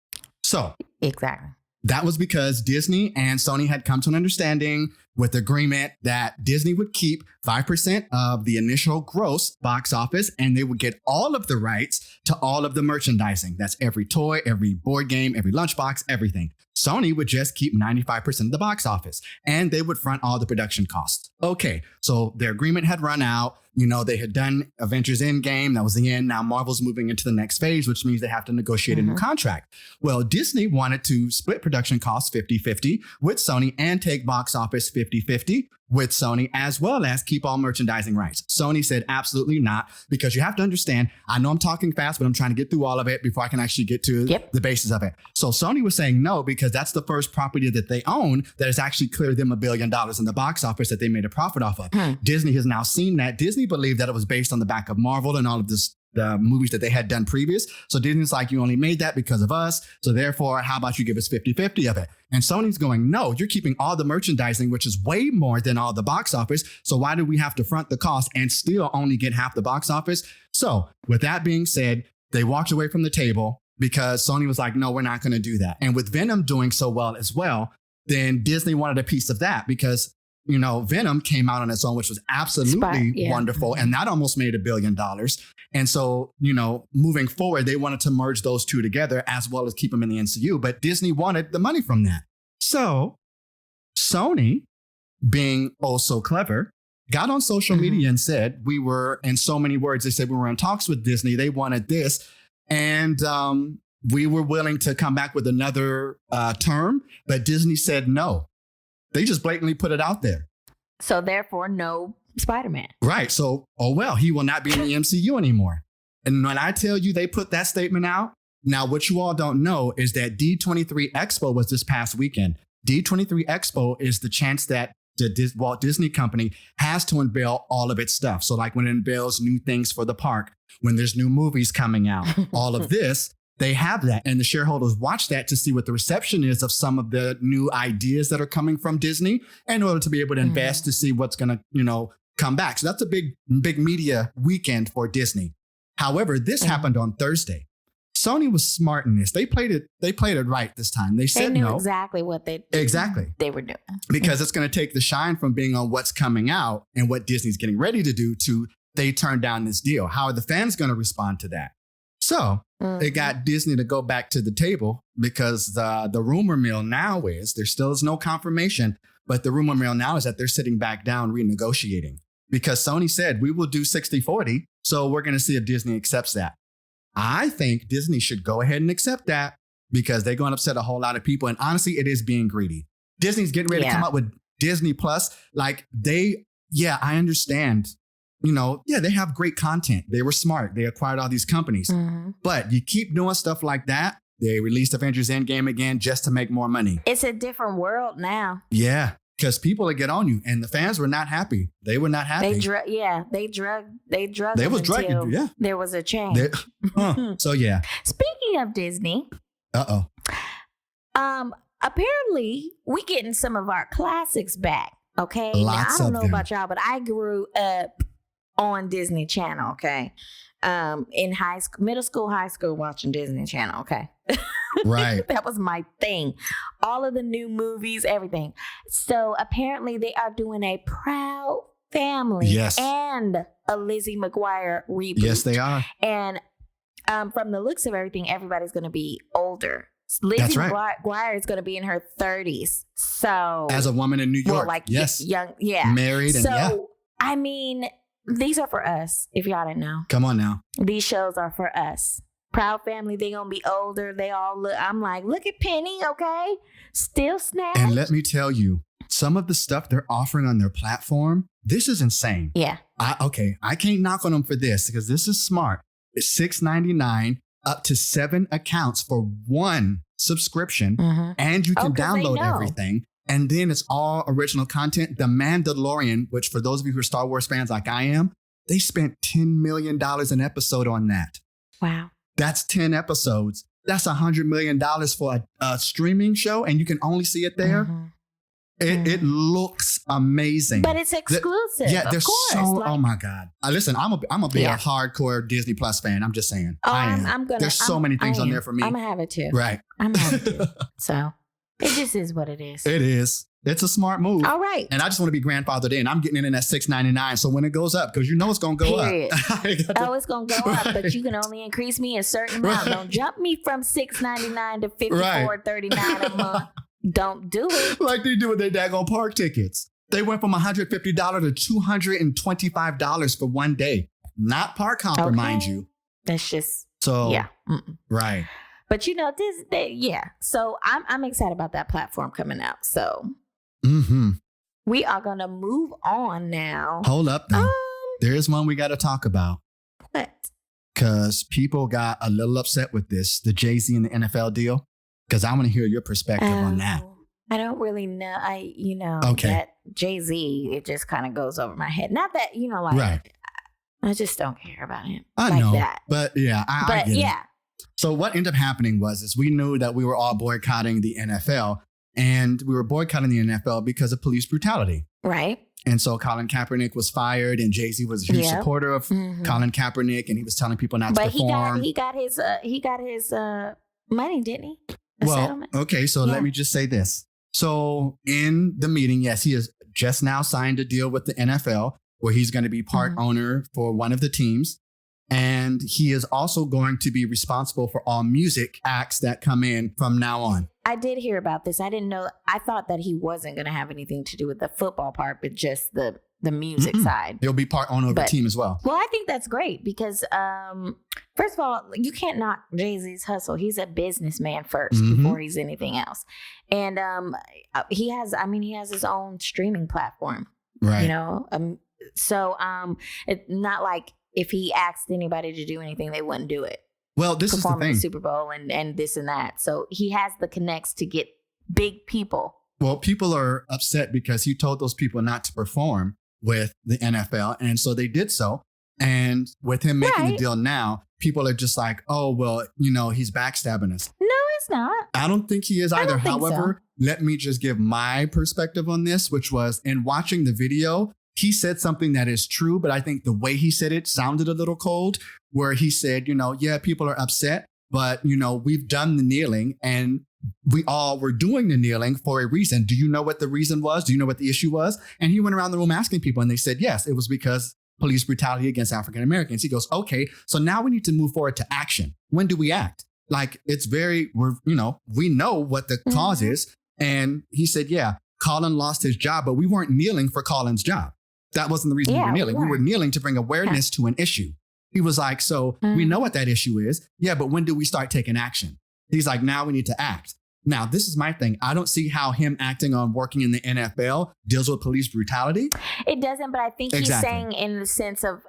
So Exactly. that was because Disney and Sony had come to an understanding with agreement that Disney would keep 5% of the initial gross box office, and they would get all of the rights to all of the merchandising. That's every toy, every board game, every lunchbox, everything. Sony would just keep 95% of the box office, and they would front all the production costs. Okay, so their agreement had run out. You know, they had done Avengers Endgame. That was the end. Now Marvel's moving into the next phase, which means they have to negotiate a new contract. Well, Disney wanted to split production costs 50-50 with Sony and take box office 50-50 with Sony, as well as keep all merchandising rights. Sony said absolutely not, because you have to understand, I know I'm talking fast, but I'm trying to get through all of it before I can actually get to the basis of it. So Sony was saying no, because that's the first property that they own that has actually cleared them $1 billion in the box office that they made a profit off of. Disney has now seen that. Disney believed that it was based on the back of Marvel and all of this, the movies that they had done previous. So Disney's like, you only made that because of us. So therefore, how about you give us 50-50 of it? And Sony's going, no, you're keeping all the merchandising, which is way more than all the box office. So why do we have to front the cost and still only get half the box office? So with that being said, they walked away from the table because Sony was like, no, we're not going to do that. And with Venom doing so well as well, then Disney wanted a piece of that because, you know, Venom came out on its own, which was absolutely wonderful. And that almost made $1 billion. And so, you know, moving forward, they wanted to merge those two together as well as keep them in the MCU. But Disney wanted the money from that. So Sony, being oh so clever, got on social media and said, we were, in so many words, they said we were in talks with Disney. They wanted this. And we were willing to come back with another term. But Disney said no. They just blatantly put it out there. So therefore, no Spider-Man. Right. So, oh, well, he will not be in the MCU anymore. And when I tell you they put that statement out, now what you all don't know is that D23 Expo was this past weekend. D23 Expo is the chance that the Walt Disney Company has to unveil all of its stuff. So like when it unveils new things for the park, when there's new movies coming out, all of this, they have that. And the shareholders watch that to see what the reception is of some of the new ideas that are coming from Disney in order to be able to invest to see what's going to, you know, come back. So that's a big media weekend for Disney. However, this happened on Thursday. Sony was smart in this. They played it right this time. They said knew no. exactly what they were doing. Because it's going to take the shine from being on what's coming out and what Disney's getting ready to do to they turned down this deal. How are the fans going to respond to that? So it got Disney to go back to the table because the rumor mill now is, there still is no confirmation, but the rumor mill now is that they're sitting back down renegotiating because Sony said, we will do 60-40. So we're going to see if Disney accepts that. I think Disney should go ahead and accept that because they're going to upset a whole lot of people. And honestly, it is being greedy. Disney's getting ready to come up with Disney Plus. Like I understand. You know, they have great content. They were smart. They acquired all these companies. But you keep doing stuff like that. They released Avengers Endgame again just to make more money. It's a different world now. Yeah, because people will get on you. And the fans were not happy. They were not happy. They drugged They was drugging, there was a change. So, yeah. Speaking of Disney. Apparently, we getting some of our classics back. Okay. Lots now, I don't know them. about y'all, but I grew up on Disney Channel, okay? In middle school, high school, watching Disney Channel, okay? Right. That was my thing. All of the new movies, everything. So apparently they are doing a Proud Family and a Lizzie McGuire reboot. Yes, they are. And from the looks of everything, everybody's going to be older. Lizzie McGuire is going to be in her 30s. So as a woman in New York, young, married, and I mean, these are for us. If y'all didn't know, come on now. These shows are for us. Proud Family, they gonna be older. They all look. I'm like, look at Penny, okay, still snatched. And let me tell you, some of the stuff they're offering on their platform, this is insane. Yeah. I can't knock on them for this because this is smart. It's $6.99. up to 7 accounts for one subscription, Mhm. and you can 'Cause they download know. everything. And then it's all original content. The Mandalorian, which for those of you who are Star Wars fans like I am, they spent $10 million an episode on that. Wow. That's 10 episodes. That's $100 million for a streaming show, and you can only see it there. Mhm. It looks amazing. But it's exclusive. Yeah, of there's course. so. Like, Oh my God! Listen, I'm a big Yeah. hardcore Disney Plus fan. I'm just saying. oh, I am. I'm gonna. There's so many things on there for me. I'm gonna have it too. Right. I'm gonna have it too. So it just is what it is. It is. It's a smart move. All right. And I just want to be grandfathered in. I'm getting in at $6.99. So when it goes up, because you know it's gonna go Period. up. Oh, it's gonna go up, but you can only increase me a certain amount. Right. Don't jump me from $6.99 to Right. $54.39 a month. Don't do it. Like they do with their daggone park tickets. They went from $150 to $225 for one day. Not park hopper, mind you. That's just So yeah. Mm-mm. right. But you know yeah. So I'm excited about that platform coming out. So Mm-hmm. we are gonna move on now. Hold up now. There's one we got to talk about. What? Because people got a little upset with this, the Jay-Z and the NFL deal. Because I want to hear your perspective on that. I don't really know. Okay. That Jay-Z, it just kind of goes over my head. Not that, like, Right. I just don't care about him. I like know. that. But yeah, I But get it. yeah. So what ended up happening was we knew that we were all boycotting the NFL. And we were boycotting the NFL because of police brutality. Right. And so Colin Kaepernick was fired, and Jay-Z was a huge Yep. supporter of Mhm. Colin Kaepernick, and he was telling people not to But perform. he got his money, didn't he? A Well, settlement? okay, so Yeah. let me just say this. So in the meeting, yes, he has just now signed a deal with the NFL where he's going to be part Mhm. owner for one of the teams. And he is also going to be responsible for all music acts that come in from now on. I did hear about this. I didn't know. I thought that he wasn't going to have anything to do with the football part, but just the music Mm-mm. side. He'll be part owner of the But- team as well. Well, I think that's great because, first of all, you can't knock Jay-Z's hustle. He's a businessman 1st Mhm. before he's anything else. And he has his own streaming platform, Right. So it's not like if he asked anybody to do anything, they wouldn't do it. Well, this is the Perform in thing. the Super Bowl and this and that. So he has the connects to get big people. Well, people are upset because he told those people not to perform with the NFL. And so they did so. And with him making the Right. deal now, people are just like, oh, well, he's backstabbing us. No, it's not. I don't think he is I either. don't think However, let me just give my perspective on this, which was in watching the video, he said something that is true, but I think the way he said it sounded a little cold, where he said, yeah, people are upset, but, we've done the kneeling and we all were doing the kneeling for a reason. Do you know what the reason was? Do you know what the issue was? And he went around the room asking people and they said, yes, it was because police brutality against African Americans. He goes, okay, so now we need to move forward to action. When do we act? Like we know what the cause Mhm. is. And he said, yeah, Colin lost his job, but we weren't kneeling for Colin's job. That wasn't the reason we Yeah, were we kneeling. We were weren't. kneeling to bring awareness to an issue. He was like, so we know what that issue is. Yeah, but when do we start taking action? He's like, now we need to act. Now, this is my thing. I don't see how him acting on working in the NFL deals with police brutality. It doesn't, but I think he's Exactly. saying in the sense of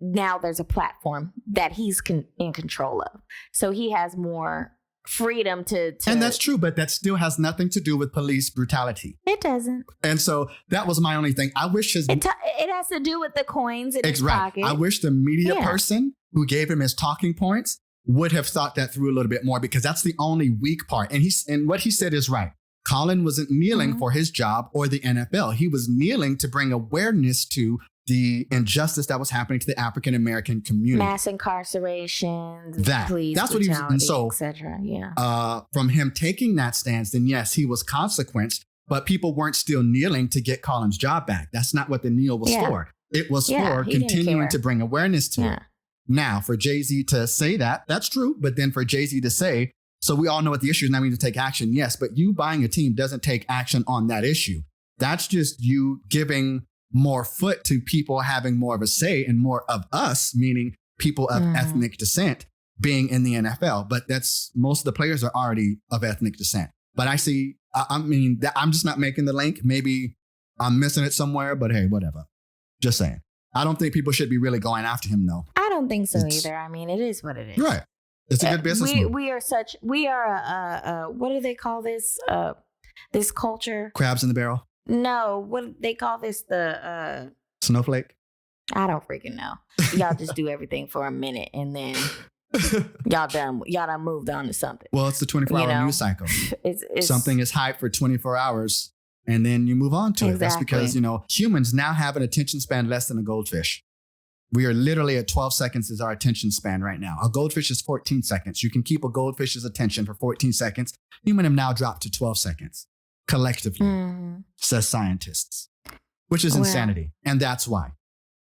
now there's a platform that he's in control of. So he has more freedom to And that's true, but that still has nothing to do with police brutality. It doesn't. And so that was my only thing. I wish his It has to do with the coins in his pocket. I wish the media Yeah. person who gave him his talking points would have thought that through a little bit more, because that's the only weak part. And what he said is right. Colin wasn't kneeling Mhm. for his job or the NFL. He was kneeling to bring awareness to the injustice that was happening to the African American community. Mass incarceration, That. police That's what he was- and brutality, so- etc. Yeah. From him taking that stance, then yes, he was consequenced, but people weren't still kneeling to get Colin's job back. That's not what the kneel was Yeah. for. It was Yeah, for he didn't continuing care. to bring awareness to it. Yeah. Now, for Jay-Z to say that, that's true. But then for Jay-Z to say, so we all know what the issue is, now we need to take action. Yes, but you buying a team doesn't take action on that issue. That's just you giving more foot to people having more of a say and more of us, meaning people of Mhm. ethnic descent, being in the NFL. But that's most of the players are already of ethnic descent. But I see, I'm just not making the link. Maybe I'm missing it somewhere, but hey, whatever. Just saying. I don't think people should be really going after him, though. I don't think so It's- either. I mean, it is what it is. Right. It's a good business move. We are a what do they call this? This culture? Crabs in the barrel. No, what do they call this? The Snowflake. I don't freaking know. Y'all just do everything for a minute and then y'all done moved on to something. Well, it's the 24-hour news cycle. It's Something is hyped for 24 hours and then you move on to it. That's because, humans now have an attention span less than a goldfish. We are literally at 12 seconds is our attention span right now. A goldfish is 14 seconds. You can keep a goldfish's attention for 14 seconds. Human have now dropped to 12 seconds collectively, says scientists, which is insanity. And that's why.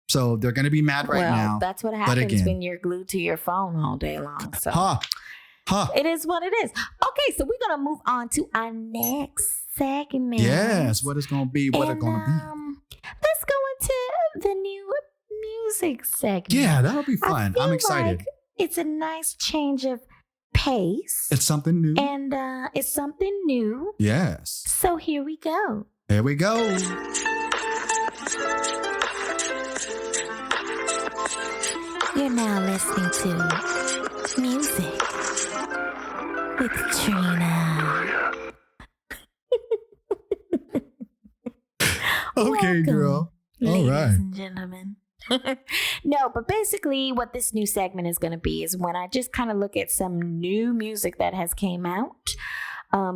So they're going to be mad right now. That's what happens when you're glued to your phone all day long. So it is what it is. Okay, so we're going to move on to our next segment. Yes, what is going to be, what it's going to be. Let's go into the new music segment. Yeah, that'll be fun. I'm excited. Like it's a nice change of pace. It's something new. And it's something new. Yes. So here we go. Here we go. You're now listening to Music with Trina. Okay, Welcome, girl. All right. ladies and gentlemen. No, but basically what this new segment is going to be is when I just kind of look at some new music that has came out.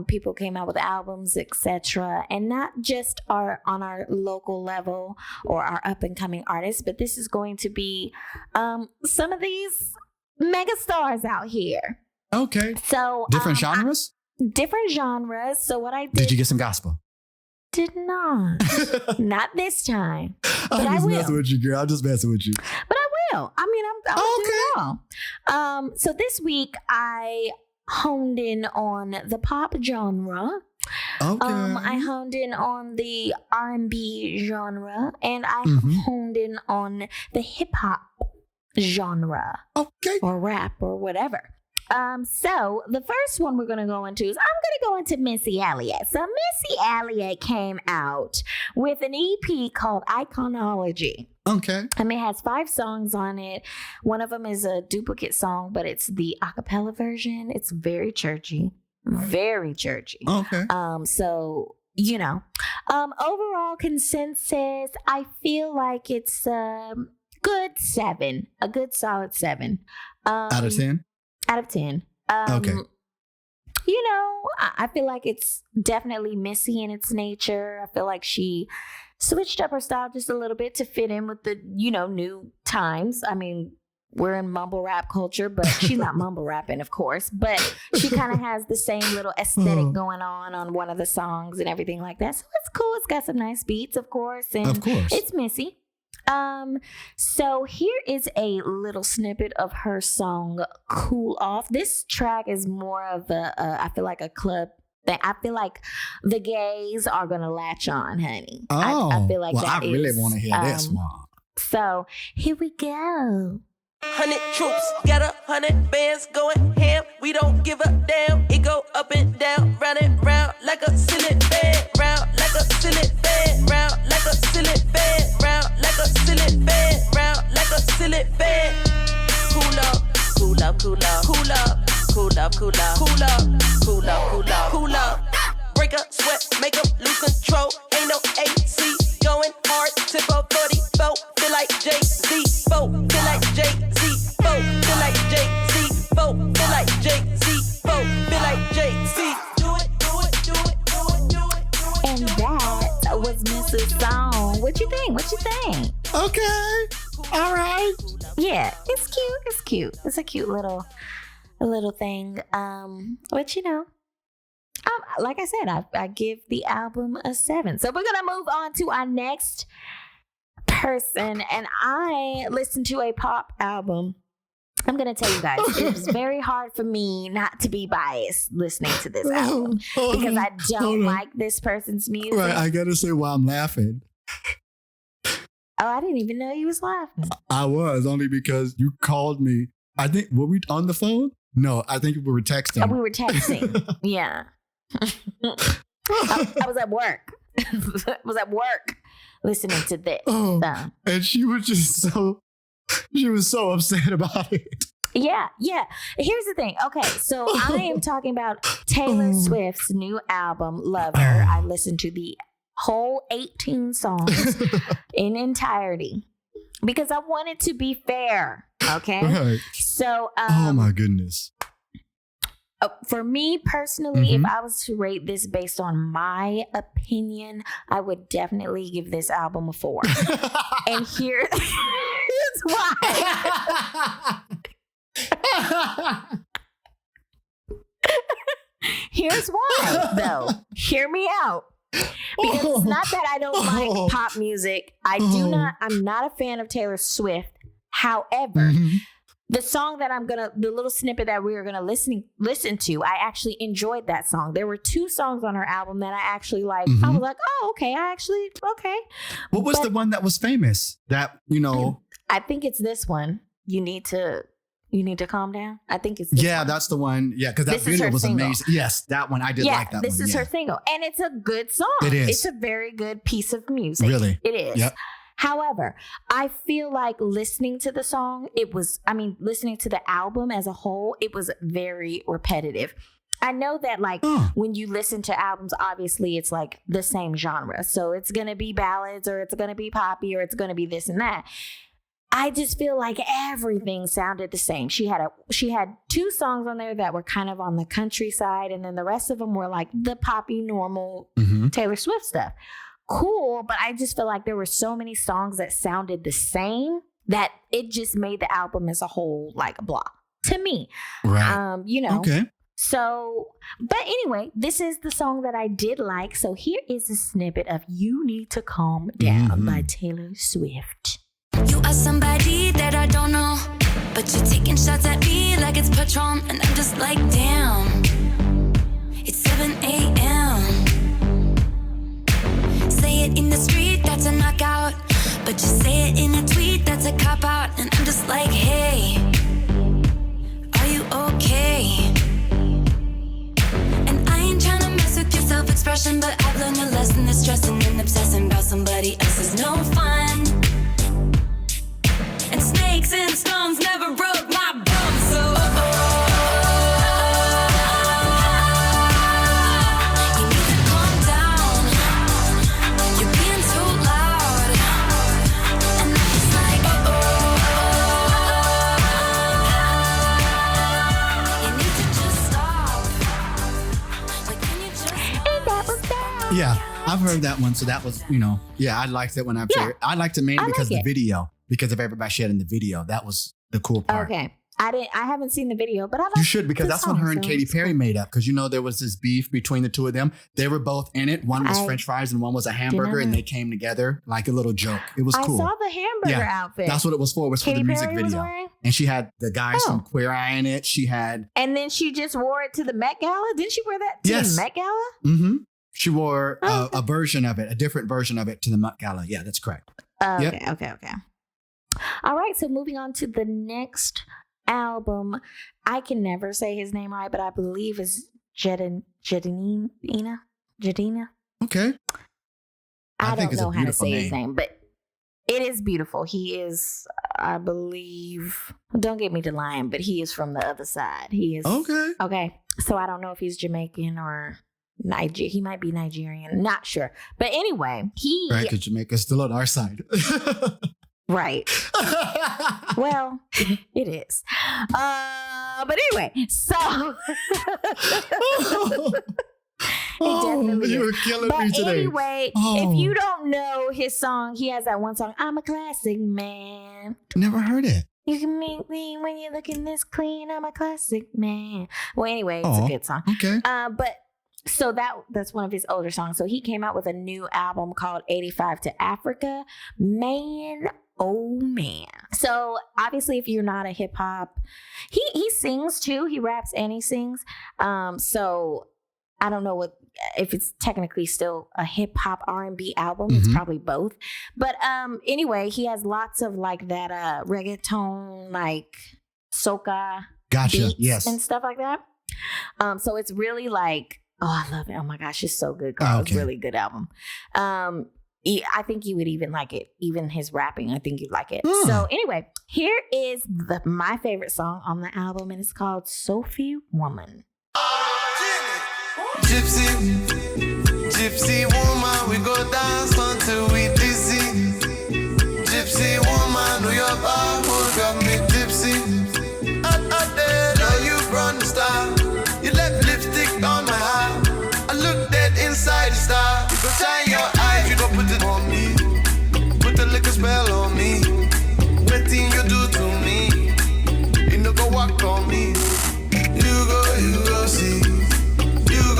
People came out with albums, etc., and not just on our local level or our up and coming artists, but this is going to be some of these mega stars out here. Okay. So different genres. Different genres. So what I did you get some gospel? Did not. Not this time. But I'm just I will. messing with you, girl. I'm just messing with you. But I will. I mean, I'm doing it all. So this week I honed in on the pop genre. Okay. I honed in on the R&B genre, and I honed in on the hip hop genre. Okay. Or rap or whatever. So the first one we're going to go into is I'm going to go into Missy Elliott. So Missy Elliott came out with an EP called Iconology. Okay. I mean, it has 5 songs on it. One of them is a duplicate song, but it's the a cappella version. It's very churchy. Very churchy. Okay. So, overall consensus, I feel like it's a good 7. A good solid 7. Out of 10? Out of 10. Okay. I feel like it's definitely Missy in its nature. I feel like she switched up her style just a little bit to fit in with the, new times. I mean, we're in mumble rap culture, but she's not mumble rapping, of course. But she kind of has the same little aesthetic going on one of the songs and everything like that. So it's cool. It's got some nice beats, of course. And of course. It's Missy. So here is a little snippet of her song Cool Off. This track is more of I feel like a club thing. I feel like the gays are going to latch on, honey. I feel like I really want to hear this one. So here we go. 100 troops, got 100 bands going ham. We don't give a damn. It go up and down, round and round like a ceiling fan. Round like a ceiling fan. Round like a ceiling fan. Round like a ceiling fan. Round like a ceiling fan. Cool up, cool up, cool up, cool up, cool up, cool up, cool up, cool up, cool up, cool up. Break up, sweat, make up, lose control. Ain't no AC going hard. Tempo 44, feel like Jay-Z. Feel like Jay-Z. Feel like Jay-Z. Feel like Jay-Z. Feel like Jay-Z. Do it, do it, do it, do it, do it, do it. And that was Mrs. Song. What you think? Okay. All right. Yeah, it's cute. It's cute. It's a cute little thing. But like I said, I give the album a 7. So we're gonna move on to our next person, and I listened to a pop album. I'm gonna tell you guys, it was very hard for me not to be biased listening to this album because I don't like this person's music. Right, I gotta say why I'm laughing. Oh, I didn't even know you was laughing. I was only because you called me. I think were we on the phone? No, I think we were texting. Oh, we were texting. Yeah. I was at work. I was at work listening to this. And she was just so She was so upset about it. Yeah. Here's the thing. Okay, so I am talking about Taylor Swift's new album, Lover. I listened to the whole 18 songs in entirety because I wanted to be fair. Okay. Right. So, oh my goodness. For me personally, if I was to rate this based on my opinion, I would definitely give this album a 4. And here's why. Here's why, though. Hear me out. Because it's not that I don't like pop music. I'm not a fan of Taylor Swift. However, the song that the little snippet that we were gonna listen to, I actually enjoyed that song. There were 2 songs on her album that I actually liked. I was like, oh, okay, okay. What was the one that was famous? That, I think it's this one. You need to calm down. I think it's this one. That's the one. Yeah, because that video was amazing. Yes, that one. I did like that one. This is her single. And it's a good song. It is. It's a very good piece of music. Really? It is. Yep. However, I feel like listening to the song, listening to the album as a whole, it was very repetitive. I know that when you listen to albums, obviously it's like the same genre. So it's going to be ballads or it's going to be poppy or it's going to be this and that. I just feel like everything sounded the same. She had 2 songs on there that were kind of on the countryside, and then the rest of them were like the poppy, normal Taylor Swift stuff. Cool, but I just feel like there were so many songs that sounded the same that it just made the album as a whole like a blah to me. Right. Okay. So, but anyway, this is the song that I did like. So here is a snippet of "You Need to Calm Down" by Taylor Swift. You are somebody that I don't know, but you're taking shots at me like it's Patron, and I'm just like, damn, it's 7 a.m. Say it in the street, that's a knockout, but you say it in a tweet, that's a cop-out, and I'm just like, hey, are you okay? And I ain't trying to mess with your self-expression, but I've learned a lesson that stressing and obsessing about somebody else is no fun. And snakes and stones never broke my bones, so you need to calm down. You're being too loud, and I'm just like, you need to just stop. Like, can you just And that was that. Yeah, I've heard that one. So that was, I liked it when I I liked it mainly because of the video. Because of everybody she had in the video. That was the cool part. Okay. I haven't seen the video, but I like You should, because that's when her and Katy Perry made up. Because there was this beef between the 2 of them. They were both in it. One was French fries and one was a hamburger, and they came together like a little joke. It was cool. I saw the hamburger outfit. That's what it was for. It was Katy for the music Perry video. And she had the guys from Queer Eye in it. She had... And then she just wore it to the Met Gala? Didn't she wear that to the Met Gala? Mm-hmm. She wore a version of it, a different version of it to the Met Gala. Yeah, that's correct. Okay. All right, so moving on to the next album. I can never say his name right, but I believe is Jadina. Okay. I don't know how to say his name, but it is beautiful. He is, I believe, don't get me to lying, but he is from the other side. He is okay. So I don't know if he's Jamaican or he might be Nigerian. Not sure, but anyway, right, because Jamaica's still on our side. Right. Well, it is. But anyway, so you were killing me today. Anyway, if you don't know his song, he has that one song, "I'm a Classic Man." Never heard it. You can make me when you're looking this clean. I'm a classic man. Well, anyway, it's a good song. Okay. But so that's one of his older songs. So he came out with a new album called 85 to Africa. Man, oh man. So obviously if you're not a hip hop, he sings too. He raps and he sings. So I don't know if it's technically still a hip hop R&B album. It's probably both. But anyway, he has lots of like that reggaeton, like soca beats and stuff like that. So it's really like, oh, I love it. Oh my gosh, it's so good, girl. It's a really good album. I think you would even like it. Even his rapping, I think you'd like it. So anyway, here is my favorite song on the album, and it's called Sophie Woman. Gypsy, gypsy woman, we go dance until we dizzy. Gypsy woman, New York hold got me tipsy. I did, now you run the star. You left lipstick on my heart. I look dead inside the star. You go shine your eyes, you go put it on me. Put a liquor spell on me. What thing you do to me? You no go walk on me. You go see. You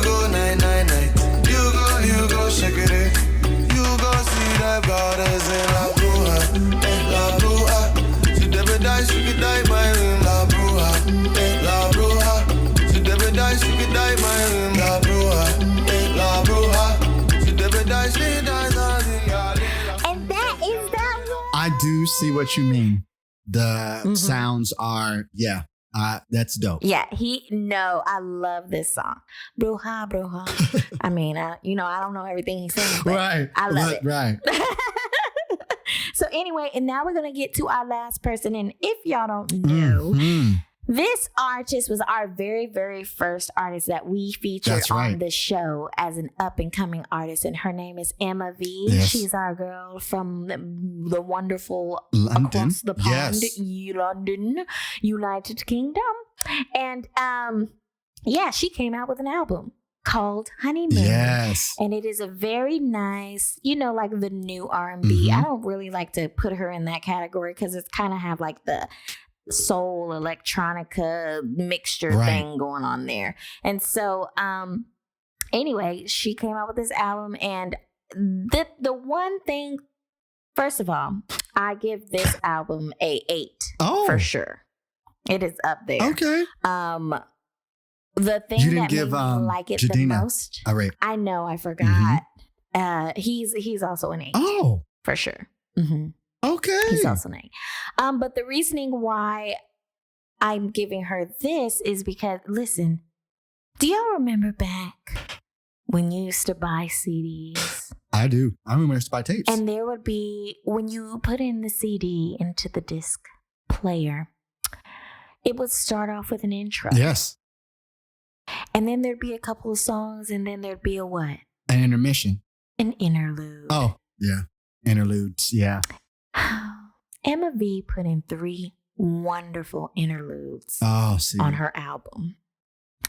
go, night, night, night. You go, shake it. You go see the goddess in La Bruja, La Bruja. She never die, she could die my room, La Bruja, La Bruja. She never die, she could die my room, La Bruja, La Bruja. She never die, she dies And that is that one. I do see what you mean. The sounds are, that's dope. Yeah, I love this song. Bruja, bruja. I mean, I don't know everything he's saying, but Right. I love it. Right. So anyway, and now we're going to get to our last person. And if y'all don't know, this artist was our very, very first artist that we featured That's right. on the show as an up-and-coming artist. And her name is Emma V. Yes. She's our girl from the wonderful London. across the pond, Yes. London, United Kingdom. And she came out with an album called Honeymoon. Yes. And it is a very nice, like the new R&B. I don't really like to put her in that category because it's kind of have like the soul electronica mixture thing going on there. And so anyway, she came out with this album, and the one thing, first of all, I give this album a 8 for sure. It is up there. Okay. The thing You didn't that give, made me like it the Jadina most, a rate. I know, I forgot. He's also an 8 Oh, for sure. Mm-hmm. okay. He's also an 8. But the reasoning why I'm giving her this is because, listen, do y'all remember back when you used to buy CDs? I do. I remember to buy tapes. And there would be, when you put in the CD into the disc player, it would start off with an intro. Yes. And then there'd be a couple of songs, and then there'd be a what? An intermission. An interlude. Oh, yeah. Interludes. Yeah. Emma V put in 3 wonderful interludes Oh, see. on her album.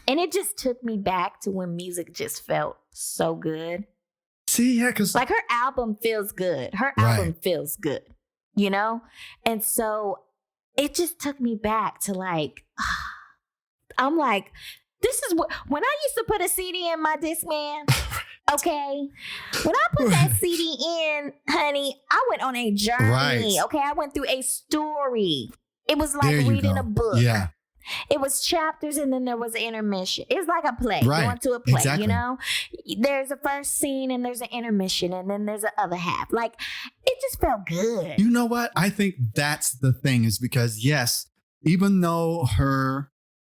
And it just took me back to when music just felt so good. See, yeah, because Like her album feels good. Her album feels good, And so it just took me back to like, I'm like, this is what, when I used to put a CD in my Discman, okay? When I put that CD in, honey, I went on a journey, Right. okay? I went through a story. It was There like you reading go. a book. Yeah. It was chapters, and then there was intermission. It's like a play, Right. going to a play, Exactly. There's a first scene, and there's an intermission, and then there's the other half. Like, it just felt good. You know what? I think that's the thing is because, yes, even though her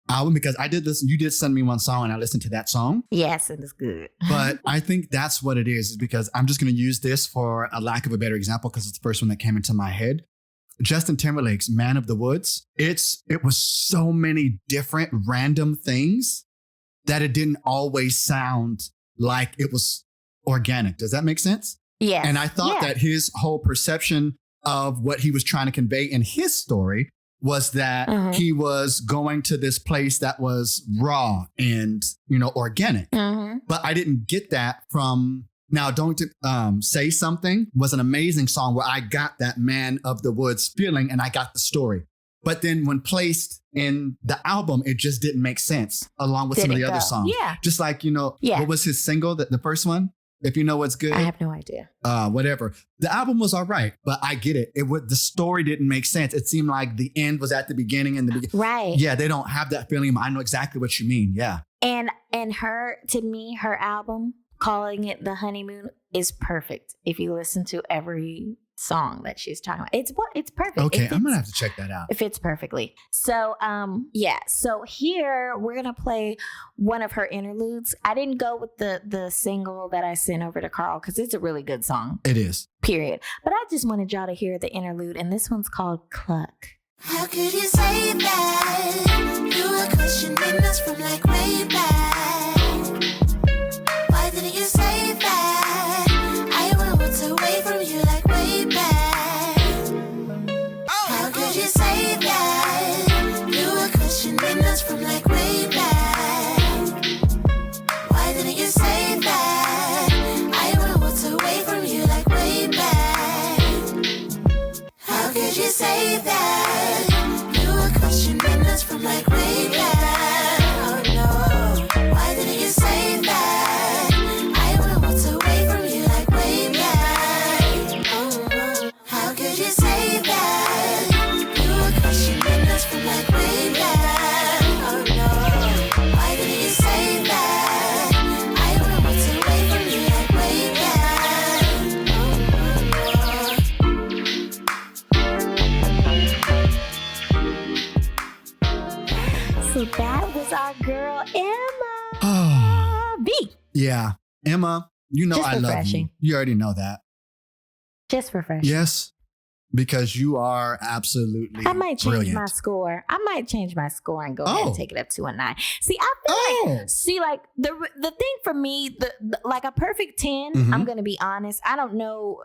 album, because I did listen, you did send me one song and I listened to that song. Yes, it is good. But I think that's what it is because I'm just going to use this for a lack of a better example because it's the first one that came into my head. Justin Timberlake's Man of the Woods. It was so many different random things that it didn't always sound like it was organic. Does that make sense? Yeah. And I thought that his whole perception of what he was trying to convey in his story was that he was going to this place that was raw and, organic. But I didn't get that from Now, Don't Say Something was an amazing song where I got that Man of the Woods feeling and I got the story. But then when placed in the album, it just didn't make sense along with some of the other songs. Yeah. Just like, what was his single, the first one? If You Know What's Good. I have no idea. Whatever. The album was all right, but I get it. The story didn't make sense. It seemed like the end was at the beginning and the beginning. Right. Yeah, they don't have that feeling. I know exactly what you mean. Yeah. And to me, her album, calling it The Honeymoon, is perfect. If you listen to every song that she's talking about. It's perfect. Okay, I'm gonna have to check that out. It fits perfectly. So, yeah. So here we're gonna play one of her interludes. I didn't go with the single that I sent over to Karl because it's a really good song. It is. Period. But I just wanted y'all to hear the interlude, and this one's called Cluck. How could you say that? You were questioning us from like way back. Why didn't you say that? I walked away from you like way back. How could you say that? You were questioning us from like way back. Why didn't you say that? I walked away from you like way back. How could you say that? You were questioning us from like way back. Oh no. Why didn't you say that? I walked away from you like way back. Oh, how could you say that? You were questioning us from like way back. Oh no. Why didn't you say that? I walked away from you like way back. So that was our girl Emma Oh, B. yeah. Emma, you know Just I love you. refreshing. You already know that. Just refresh. Yes, because you are absolutely I might change brilliant. my score. I might change my score and go ahead Oh. and take it up to a 9. See, I feel Oh. like, like the thing for me, the like a perfect 10. Mhm. I'm gonna be honest. I don't know.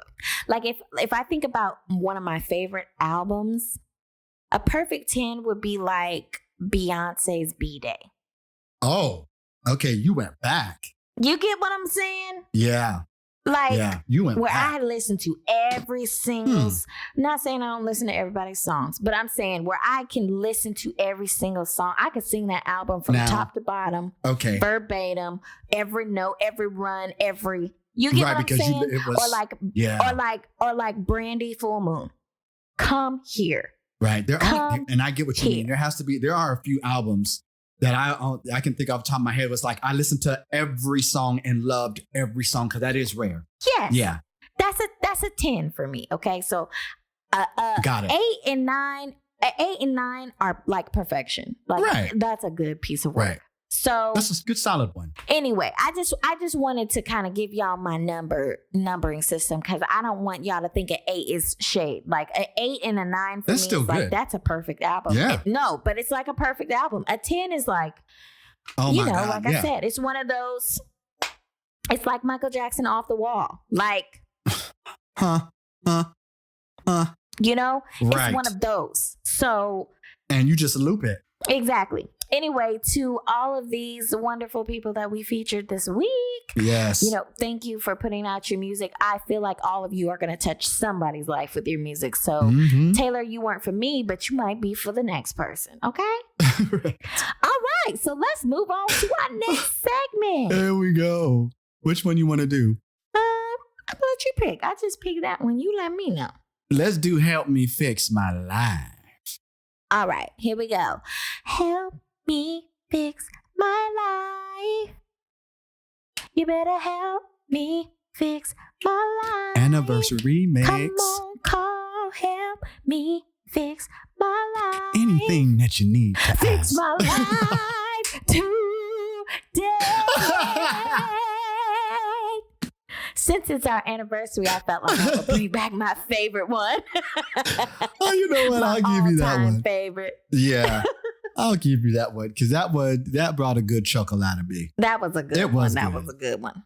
Like if I think about one of my favorite albums, a perfect 10 would be like Beyonce's B-Day. Oh, okay. You went back. You get what I'm saying? Yeah. Like. Yeah. You went Where I back. had listened to every single, not saying I don't listen to everybody's songs, but I'm saying where I can listen to every single song. I could sing that album from Now- top to bottom, Okay. verbatim, every note, every run, you get Right, what I'm because saying? it was yeah. or like Brandy Full Moon. Come here. Right. Come And I get what you here. mean. There are a few albums that I can think off the top of my head was like, I listened to every song and loved every song because that is rare. Yes. Yeah. That's a 10 for me. Okay. So Got it. 8 and 9 are like perfection. Like Right. that's a good piece of work. Right. So That's a good solid one. anyway, I just wanted to kind of give y'all my numbering system because I don't want y'all to think an 8 is shade. Like an 8 and a 9 for That's me still is like good. that's a perfect album. Yeah. No, but it's like a perfect album. A 10 is like, Oh you my know, God. like yeah. I said, it's one of those. It's like Michael Jackson off the wall. Like, Huh. you know, Right. it's one of those. So And you just loop it. exactly. Anyway, to all of these wonderful people that we featured this week, Yes. you know, thank you for putting out your music. I feel like all of you are going to touch somebody's life with your music. So, Mhm. Taylor, you weren't for me, but you might be for the next person. Okay. All right. So let's move on to our next segment. There we go. Which one you want to do? I'll let you pick. I just picked that one. You let me know. Let's do Help Me Fix My Life. All right. Here we go. Help me fix my life. You better help me fix my life. Anniversary mix. Come on, call, help me fix my life. Anything that you need to Fix ask. my life today. Since it's our anniversary, I felt like I would bring back my favorite one. Oh, you know what? My I'll give you that all-time one. favorite. Yeah. I'll give you that one because that brought a good chuckle out of me. That was a good It one. was That good. was a good one.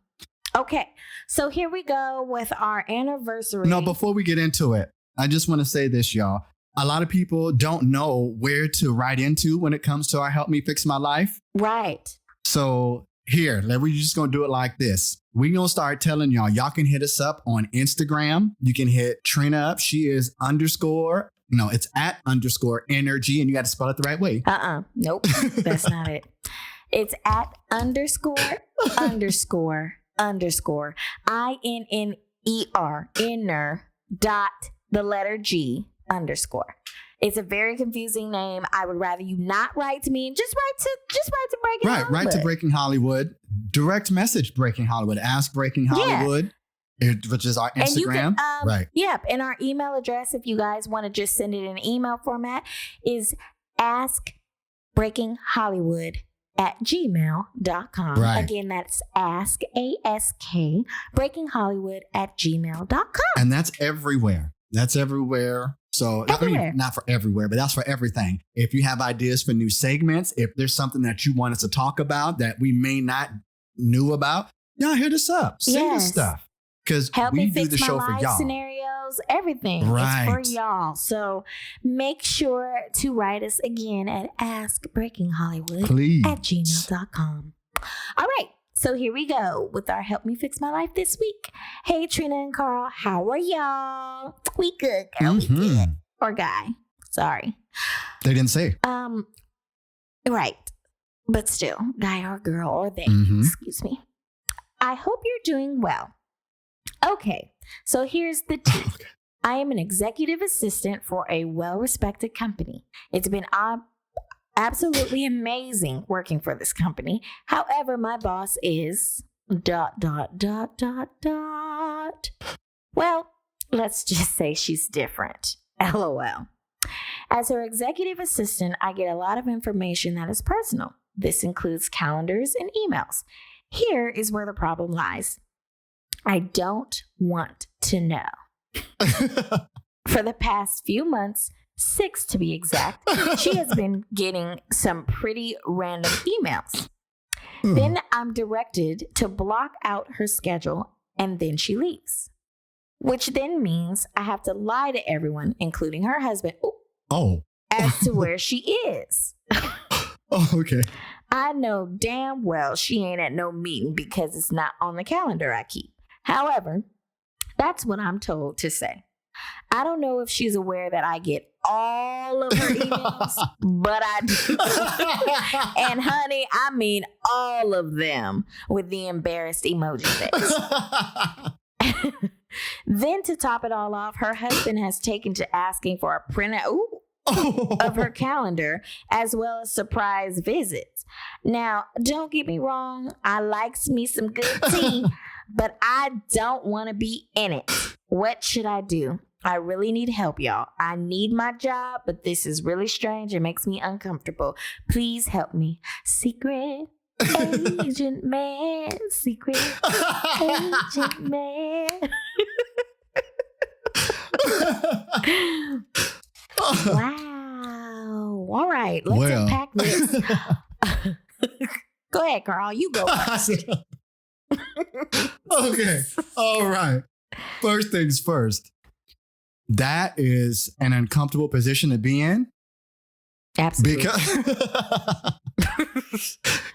Okay, so here we go with our anniversary. No, before we get into it, I just want to say this, y'all. A lot of people don't know where to write into when it comes to our Help Me Fix My Life. Right. So here, we're just going to do it like this. We're going to start telling y'all can hit us up on Instagram. You can hit Trina up. She is it's at _energy, and you got to spell it the right way. Nope. That's not it. It's at ___ inner dot the letter G _. It's a very confusing name. I would rather you not write to me and just write to Breaking Right, Hollywood. right to Breaking Hollywood. Direct message Breaking Hollywood. Ask Breaking Hollywood. which is our And you Instagram. can, Right. Yep. And our email address, if you guys want to just send it in email format, is askbreakinghollywood@gmail.com. Right. Again, that's breakinghollywood@gmail.com. And that's everywhere. That's everywhere. So, Everywhere. I mean, not for everywhere, but that's for everything. If you have ideas for new segments, if there's something that you want us to talk about that we may not knew about, y'all hit us up. Send us Yes. stuff. Because Help we me do fix the my show for life y'all. scenarios, everything. Right. It's for y'all. So make sure to write us again at askbreakinghollywood Please. at gmail.com. All right. So here we go with our Help Me Fix My Life this week. Hey, Trina and Carl, how are y'all? We good, girl. We good. Mhm. Or guy. Sorry. They didn't say. Right. But still, guy or girl or they. Mhm. Excuse me. I hope you're doing well. Okay. So here's the tea. Okay. I am an executive assistant for a well-respected company. It's been absolutely amazing working for this company. However, my boss is ... Well, let's just say she's different. LOL. As her executive assistant, I get a lot of information that is personal. This includes calendars and emails. Here is where the problem lies. I don't want to know. For the past few months, 6 to be exact, she has been getting some pretty random emails. Then I'm directed to block out her schedule and then she leaves. Which then means I have to lie to everyone, including her husband, as to where she is. Oh, okay. I know damn well she ain't at no meeting because it's not on the calendar I keep. However, that's what I'm told to say. I don't know if she's aware that I get all of her emails, but I do. And honey, I mean all of them with the embarrassed emoji face. Then to top it all off, her husband has taken to asking for a printout of her calendar as well as surprise visits. Now, don't get me wrong, I likes me some good tea, but I don't want to be in it. What should I do? I really need help, y'all. I need my job, but this is really strange. It makes me uncomfortable. Please help me. Secret agent man. Secret agent man. Wow. All right. Let's unpack this. Go ahead, Carl. You go first. Okay. All right. First things first. That is an uncomfortable position to be in. Absolutely.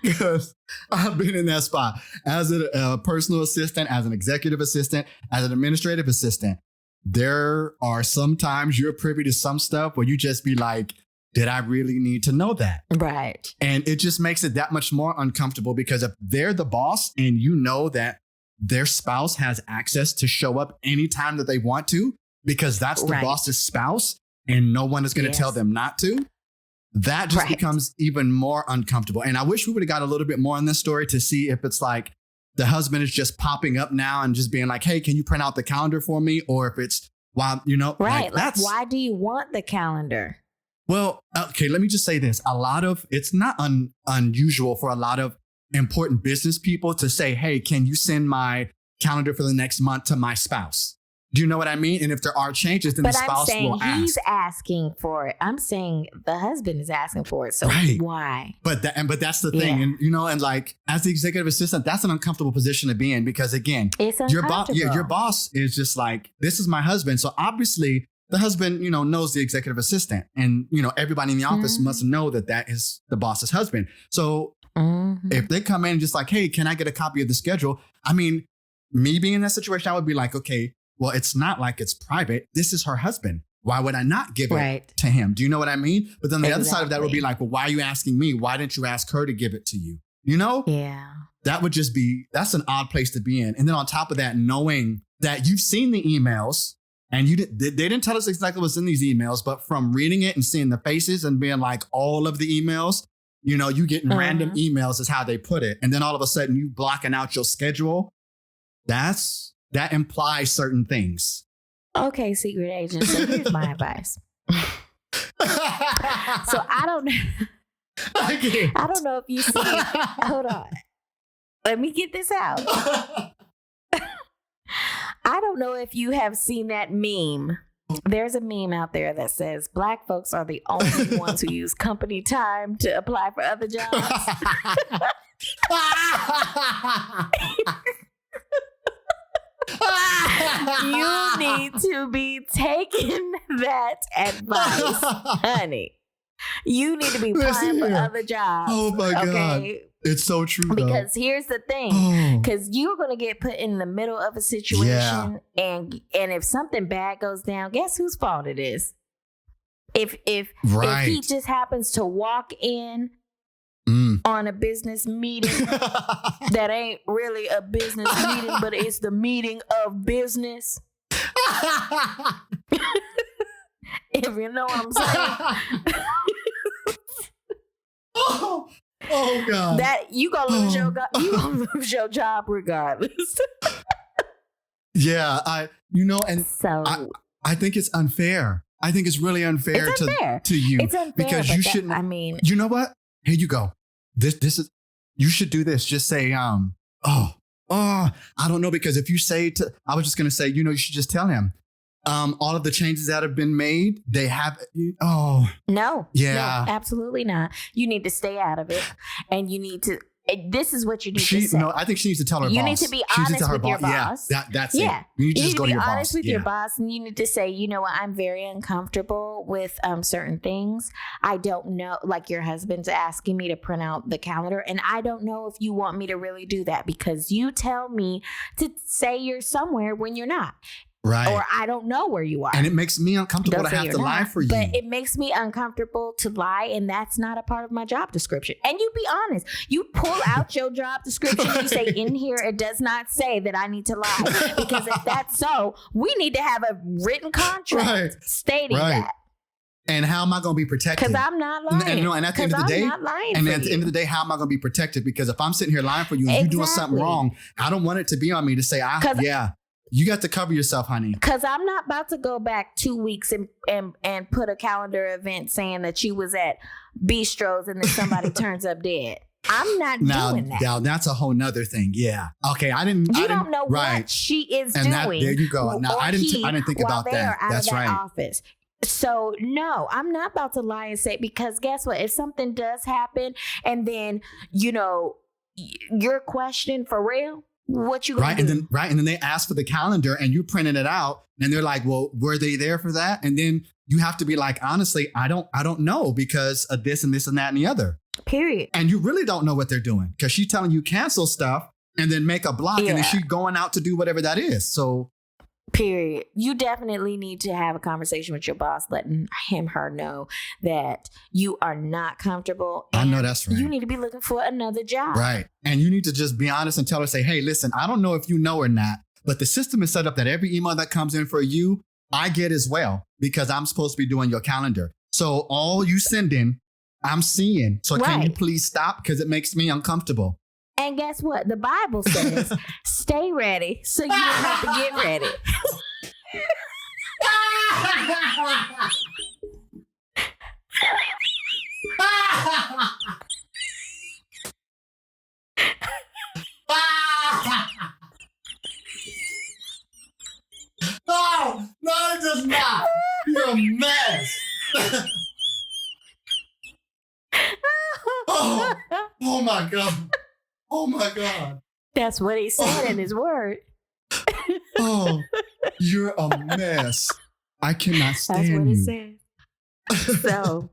Because I've been in that spot as a personal assistant, as an executive assistant, as an administrative assistant. There are sometimes you're privy to some stuff where you just be like, did I really need to know that? Right. And it just makes it that much more uncomfortable because if they're the boss and you know that their spouse has access to show up anytime that they want to, because that's the boss's spouse and no one is going to tell them not to, that just becomes even more uncomfortable. And I wish we would have got a little bit more on this story to see if it's like the husband is just popping up now and just being like, hey, can you print out the calendar for me? Or if it's, why, you know, like why do you want the calendar? Well, okay, let me just say this. It's not unusual for a lot of important business people to say, hey, can you send my calendar for the next month to my spouse? Do you know what I mean? And if there are changes, then the spouse will ask. He's asking for it. I'm saying the husband is asking for it. So why? But that's the thing. And you know, and like as the executive assistant, that's an uncomfortable position to be in because again, it's your boss is just like, this is my husband. So obviously the husband, you know, knows the executive assistant and, you know, everybody in the office must know that that is the boss's husband. So if they come in and just like, hey, can I get a copy of the schedule? I mean, me being in that situation, I would be like, okay, well, it's not like it's private. This is her husband. Why would I not give it to him? Do you know what I mean? But then the other side of that would be like, well, why are you asking me? Why didn't you ask her to give it to you? You know? Yeah. That would just be, that's an odd place to be in. And then on top of that, knowing that you've seen the emails and they didn't tell us exactly what's in these emails, but from reading it and seeing the faces and being like all of the emails, you know, you getting random emails is how they put it. And then all of a sudden you blocking out your schedule. That's that implies certain things. Okay, secret agent. So here's my advice. So I don't know if you see. Hold on. Let me get this out. I don't know if you have seen that meme. There's a meme out there that says Black folks are the only ones who use company time to apply for other jobs. You need to be taking that advice, honey. You need to be applying for other jobs. Oh my God. It's so true. Because here's the thing. Because you're going to get put in the middle of a situation. And if something bad goes down, guess whose fault it is? If he just happens to walk in on a business meeting that ain't really a business meeting, but it's the meeting of business. If you know what I'm saying. Oh God! That you gonna lose your job regardless. Yeah, I think it's unfair. I think it's really unfair, to you. It's unfair because you shouldn't. I mean, you know what? Here you go. This is. You should do this. Just say, I don't know, because if you say I was just gonna say, you should just tell him. All of the changes that have been made, they have. No, absolutely not. You need to stay out of it, and you need to. This is what you need to say. No, I think she needs to tell her boss. You need to be honest with your boss. Yeah, that's it. You need to just go to your boss. be honest with your boss, and you need to say, you know what, I'm very uncomfortable with certain things. I don't know, like your husband's asking me to print out the calendar, and I don't know if you want me to really do that because you tell me to say you're somewhere when you're not. Right. Or I don't know where you are. And it makes me uncomfortable to have to lie for you. But it makes me uncomfortable to lie, and that's not a part of my job description. And you be honest. You pull out your job description, you say, in here, it does not say that I need to lie. Because if that's so, we need to have a written contract stating that. And how am I going to be protected? Because I'm not lying. And at the end of the day, end of the day, how am I going to be protected? Because if I'm sitting here lying for you and you're doing something wrong, I don't want it to be on me to say, you got to cover yourself, honey. Because I'm not about to go back 2 weeks and put a calendar event saying that you was at Bistro's and then somebody turns up dead. I'm not doing that. Now, that's a whole nother thing. Yeah. Okay. I didn't know what she is doing. There you go. Now, I didn't think about that. That's right. Office. So, no, I'm not about to lie and say, because guess what? If something does happen and then, you're questioned for real, what you gonna do? And then they ask for the calendar and you printed it out and they're like, well, were they there for that? And then you have to be like, honestly, I don't know because of this and this and that and the other. Period. And you really don't know what they're doing because she's telling you cancel stuff and then make a block and then she's going out to do whatever that is. So. Period. You definitely need to have a conversation with your boss, letting her know that you are not comfortable. I know that's right. You need to be looking for another job. Right. And you need to just be honest and tell her, say, hey, listen, I don't know if you know or not, but the system is set up that every email that comes in for you, I get as well because I'm supposed to be doing your calendar. So all you send in, I'm seeing. So can you please stop? Because it makes me uncomfortable. And guess what? The Bible says, stay ready so you don't have to get ready. No, it does not. You're a mess. Oh my God. Oh my God. That's what he said in his word. Oh, you're a mess. I cannot stand you. That's what he said. So,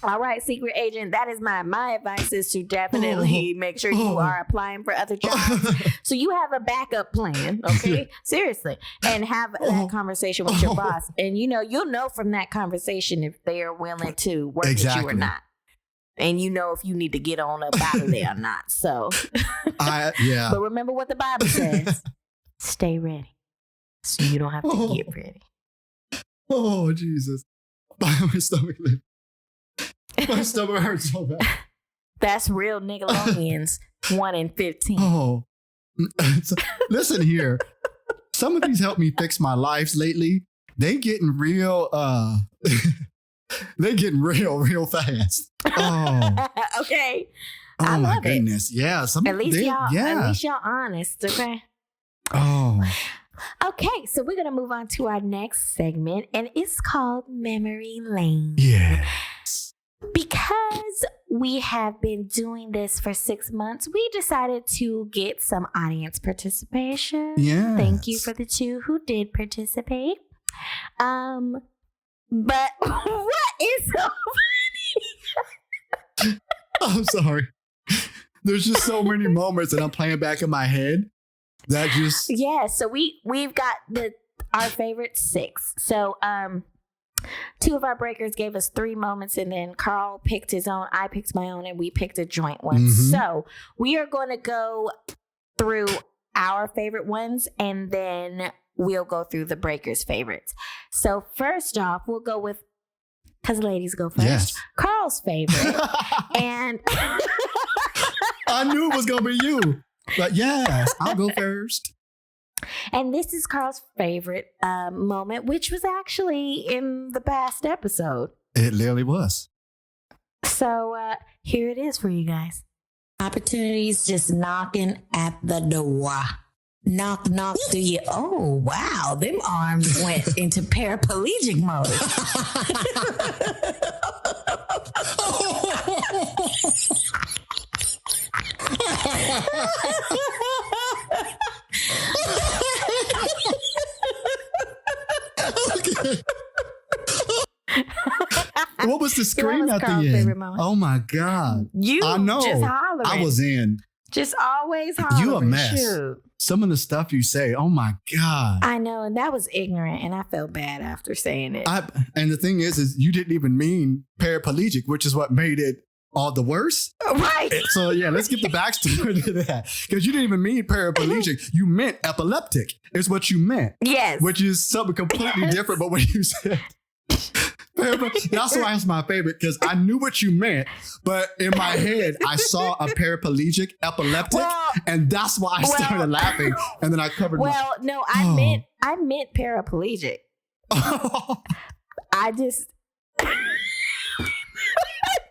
all right, secret agent, that is my advice is to definitely make sure you are applying for other jobs. So you have a backup plan, okay? Seriously. And have that conversation with your boss. And you'll know from that conversation if they are willing to work with you or not. And if you need to get on up out of there or not. So, But remember what the Bible says. Stay ready. So you don't have to get ready. Oh, Jesus. My stomach hurts so bad. That's real Nickelodeons 1 in 15. Oh. Listen here. some of these help me fix my lives lately. They getting real, they getting real fast. Oh, Okay. oh I my love it. goodness. Yeah. At least y'all honest, okay? Oh, Okay, so we're gonna move on to our next segment, and it's called Memory Lane. yeah. Because we have been doing this for 6 months, we decided to get some audience participation. Yes. Thank you for the 2 who did participate. But what is so funny? I'm sorry. There's just so many moments that I'm playing back in my head that just Yeah, so we've got our favorite 6. So 2 of our breakers gave us 3 moments, and then Karl picked his own, I picked my own, and we picked a joint one. Mhm. So we are going to go through our favorite ones, and then we'll go through the breakers' favorites. So first off, we'll go with, because ladies go first, Yes. Karl's favorite. And I knew it was gonna be you. But yes, I'll go first. And this is Karl's favorite moment, which was actually in the past episode. It literally was. So here it is for you guys. Opportunities just knocking at the door. Knock, knock through you. Oh, wow. Them arms went into paraplegic mode. What was the scream was at Karl's the end? favorite moment. Oh my God. You I know. just hollering. I was in. Just always hollering. You a mess. Shoot. Some of the stuff you say, oh my God. I know, and that was ignorant, and I felt bad after saying it. And the thing is you didn't even mean paraplegic, which is what made it all the worse. Right. So yeah, let's get the backstory to that. Because you didn't even mean paraplegic. You meant epileptic is what you meant. Yes. Which is something completely different. But when you said that's why it's my favorite, because I knew what you meant, but in my head I saw a paraplegic epileptic, and that's why I started laughing, and then I covered no, I meant paraplegic. I just I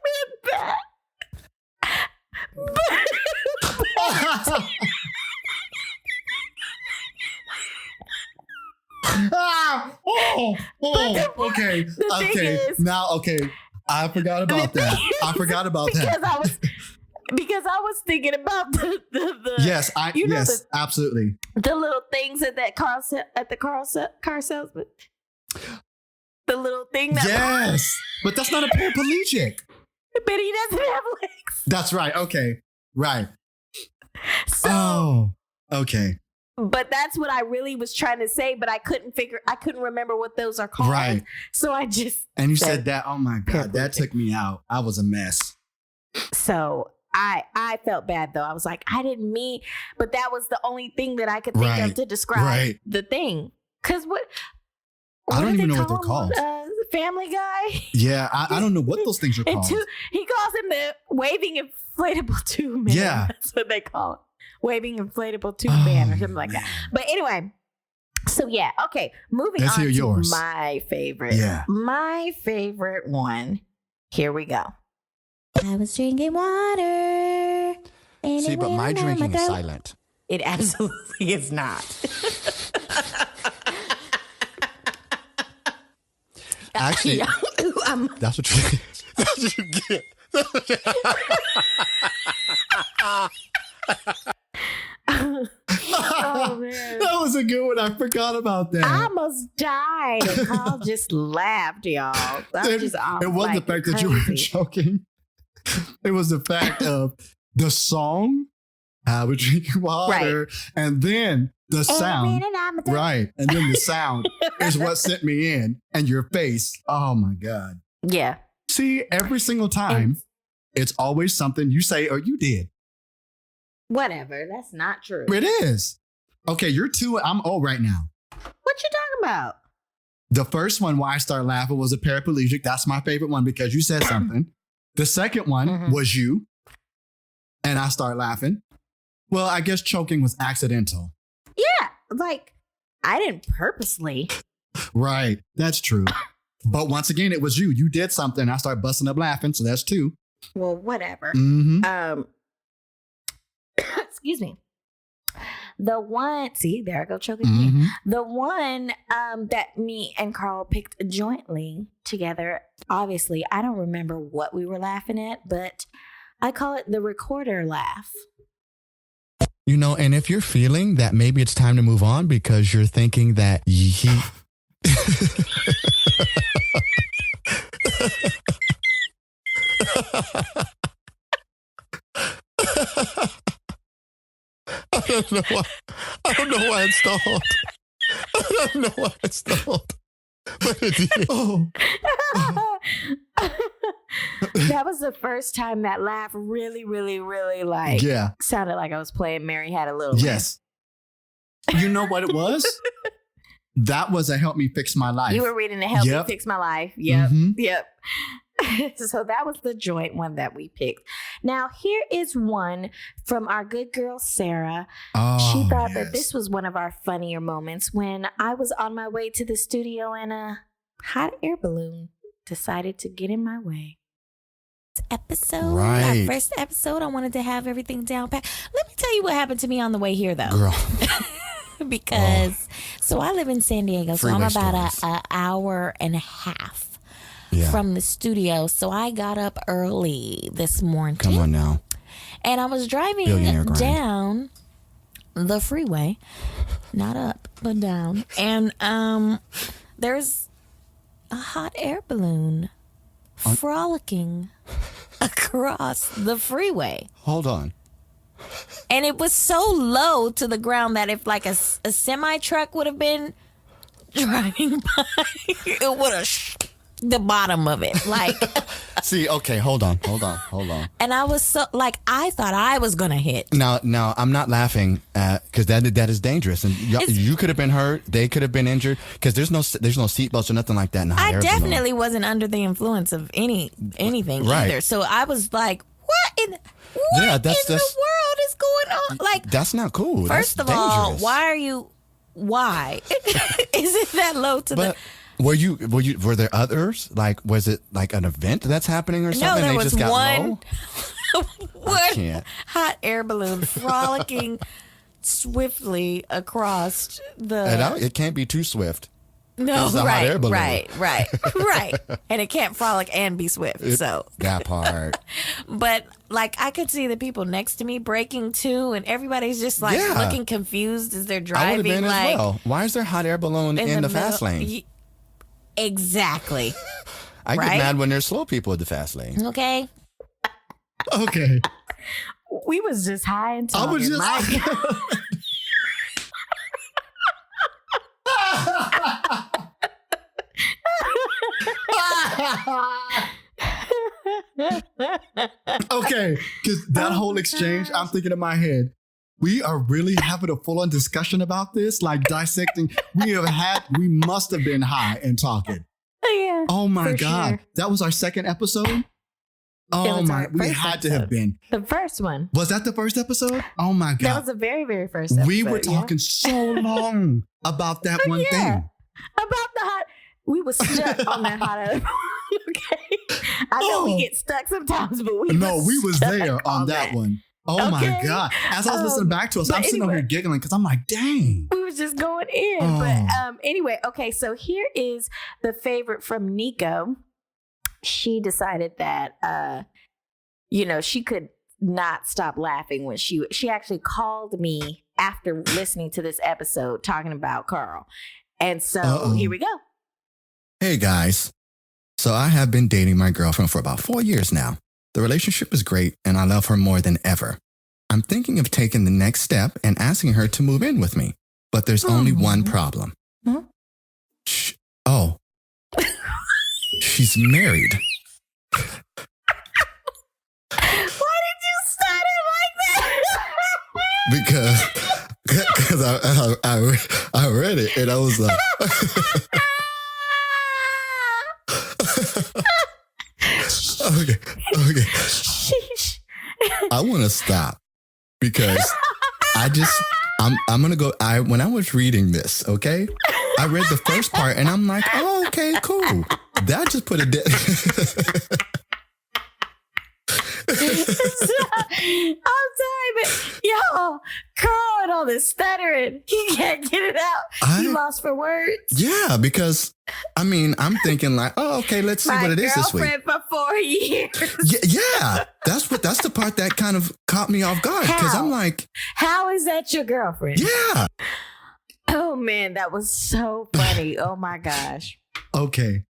meant that. Okay. I forgot about that. Because I was thinking about the Yes, the, absolutely. the little things at that car salesman. The little thing that Yes, but that's not a paraplegic. but he doesn't have legs. That's right. Okay, right. So, okay. But that's what I really was trying to say, but I couldn't remember what those are called. Right. So I just And you said that. Oh my God, that took me out. I was a mess. So I felt bad though. I was like, I didn't mean, but that was the only thing that I could think of to describe the thing. Because what I don't do even they know what call they're called. him? Family Guy. Yeah, I don't know what those things are called. He calls him the waving inflatable tube man. Yeah. That's what they call it. Waving inflatable tube man or something like that. But anyway, so yeah, okay. Moving Let's on hear to yours. my favorite. Yeah. My favorite one. Here we go. I was drinking water. And See, it but went my down drinking is throat. silent. It absolutely is not. Actually, that's what you that's what you get. Oh man. That was a good one. I forgot about that. I almost died. And Karl just laughed, y'all. It wasn't the fact that you were joking. It was the fact of the song, I was drinking water, and then the sound. Right. And then the sound is what sent me in, and your face. Oh my God. Yeah. See, every single time, it's always something you say or you did. Whatever. That's not true. It is. Okay, you're 2. I'm 0 right now. What you talking about? The first one, why I started laughing, was a paraplegic. That's my favorite one because you said something. The second one was you, and I started laughing. Well, I guess choking was accidental. Yeah, like I didn't purposely. Right. That's true. But once again, it was you. You did something. I started busting up laughing. So that's 2. Well, whatever. Mm-hmm. Excuse me. The one, see, there I go choking Mm-hmm. again. The one that me and Carl picked jointly together, obviously, I don't remember what we were laughing at, but I call it the recorder laugh. You know, and if you're feeling that maybe it's time to move on because you're thinking that he... I don't know why. I don't know why it stalled. I don't know why it stalled. But it did. Oh. That was the first time that laugh really, really, really like Yeah. sounded like I was playing Mary Had a Little. Yes. You know what it was? That was a Help Me Fix My Life. You were reading to Help Yep. Me Fix My Life. Yep. Mhm. Yep. So that was the joint one that we picked. Now, here is one from our good girl, Sarah. Oh, She thought yes. that this was one of our funnier moments when I was on my way to the studio and a hot air balloon decided to get in my way. Episode, Right. our first episode, I wanted to have everything down pat. Let me tell you what happened to me on the way here, though. Girl. Because, so I live in San Diego, so I'm Freeway about stories. an hour and a half Yeah. from the studio. So I got up early this morning. Come on now. And I was driving Billionaire grind. down the freeway, not up, but down. And there's a hot air balloon frolicking across the freeway. Hold on. And it was so low to the ground that if like a semi truck would have been driving by, it would have the bottom of it. Like, See, okay, hold on. and I was so like, I thought I was going to hit. Now, I'm not laughing because that is dangerous, and you could have been hurt. They could have been injured because there's no seatbelts or nothing like that. In the hot I air balloon. definitely wasn't under the influence of anything Right. either. So I was like, what in Yeah, the world is going on? Like, That's not cool. first That's of all, dangerous. why is it that low to But were there others? Like, was it like an event that's happening or the? No, something? there They was just got one, low? one can't. hot air balloon frolicking swiftly across the. It can't be too swift. No, It's a hot right, air balloon. right. And it can't frolic and be swift. So, That part. but like I could see the people next to me breaking too, and everybody's just like Yeah. looking confused as they're I would driving. have been like as well. Why is there a hot air balloon in the fast middle- lane? Exactly. I get right? mad when there's slow people at the fast lane. Okay. Okay. We was just high and I talking. was just. My God. Okay, because that whole exchange, I'm thinking in my head, we are really having a full-on discussion about this, like dissecting. We must have been high and talking. Yeah. Oh my For God. sure. That was our second episode? Oh was my, our we first had to have episode. been. The first one. Was that the first episode? Oh my That God. was the very, very first episode. We were yeah. talking so long about that one Yeah. thing. About the hot. We were stuck on that hot air balloon. Okay. I know we Oh. get stuck sometimes, but we Was stuck there on that one. Oh my Okay. God. As I was listening back to us, but I'm sitting over here anyway. giggling because I'm like, dang. We was just going in. Oh. But anyway, okay, so here is the favorite from Nico. She decided that she could not stop laughing when she actually called me after listening to this episode talking about Carl. And so Uh-oh. here we go. Hey guys. So I have been dating my girlfriend for about 4 years now. The relationship is great and I love her more than ever. I'm thinking of taking the next step and asking her to move in with me. But there's only one problem. Huh? Oh. She's married. Why did you start it like that? Because I read it and I was like, okay. Sheesh. I want to stop because I I'm gonna go. When I was reading this, okay, I read the first part and I'm like, oh, okay, cool. That just put a I'm sorry, but yo, Carl and all this stuttering, he can't get it out. He lost for words. Yeah, because I mean, I'm thinking like, oh, okay, let's see what it is this week. My girlfriend for 4 years. Yeah, that's the part that kind of caught me off guard because I'm like, how is that your girlfriend? Yeah. Oh man, that was so funny. Oh my gosh. Okay,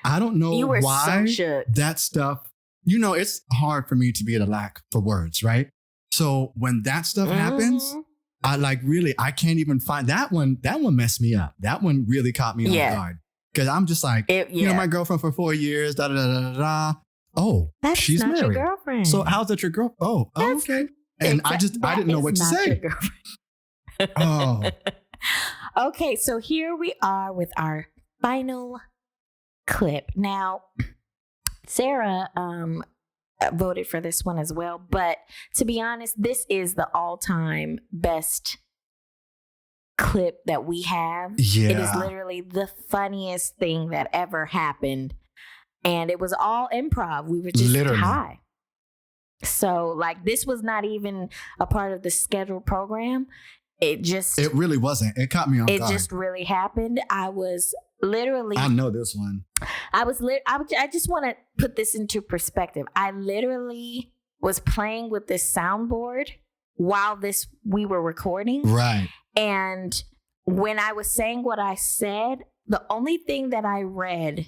I don't know You were why so shook. that stuff. You know, it's hard for me to be at a lack for words, right? So when that stuff happens, I like really, I can't even find that one. That one messed me up. That one really caught me off guard because I'm just like, you know, my girlfriend for 4 years, da da da da da. Oh, that's she's not married. Your girlfriend. So how's that your girl? Oh, okay. And I didn't know what to say. Oh. Okay, so here we are with our final clip. Now, Sarah voted for this one as well, but to be honest, this is the all-time best clip that we have. Yeah. It is literally the funniest thing that ever happened, and it was all improv. We were just high. So, like, this was not even a part of the scheduled program. It really wasn't. It caught me off guard. It just really happened. I was literally. I know this one. I just want to put this into perspective. I literally was playing with this soundboard while we were recording. Right. And when I was saying what I said, the only thing that I read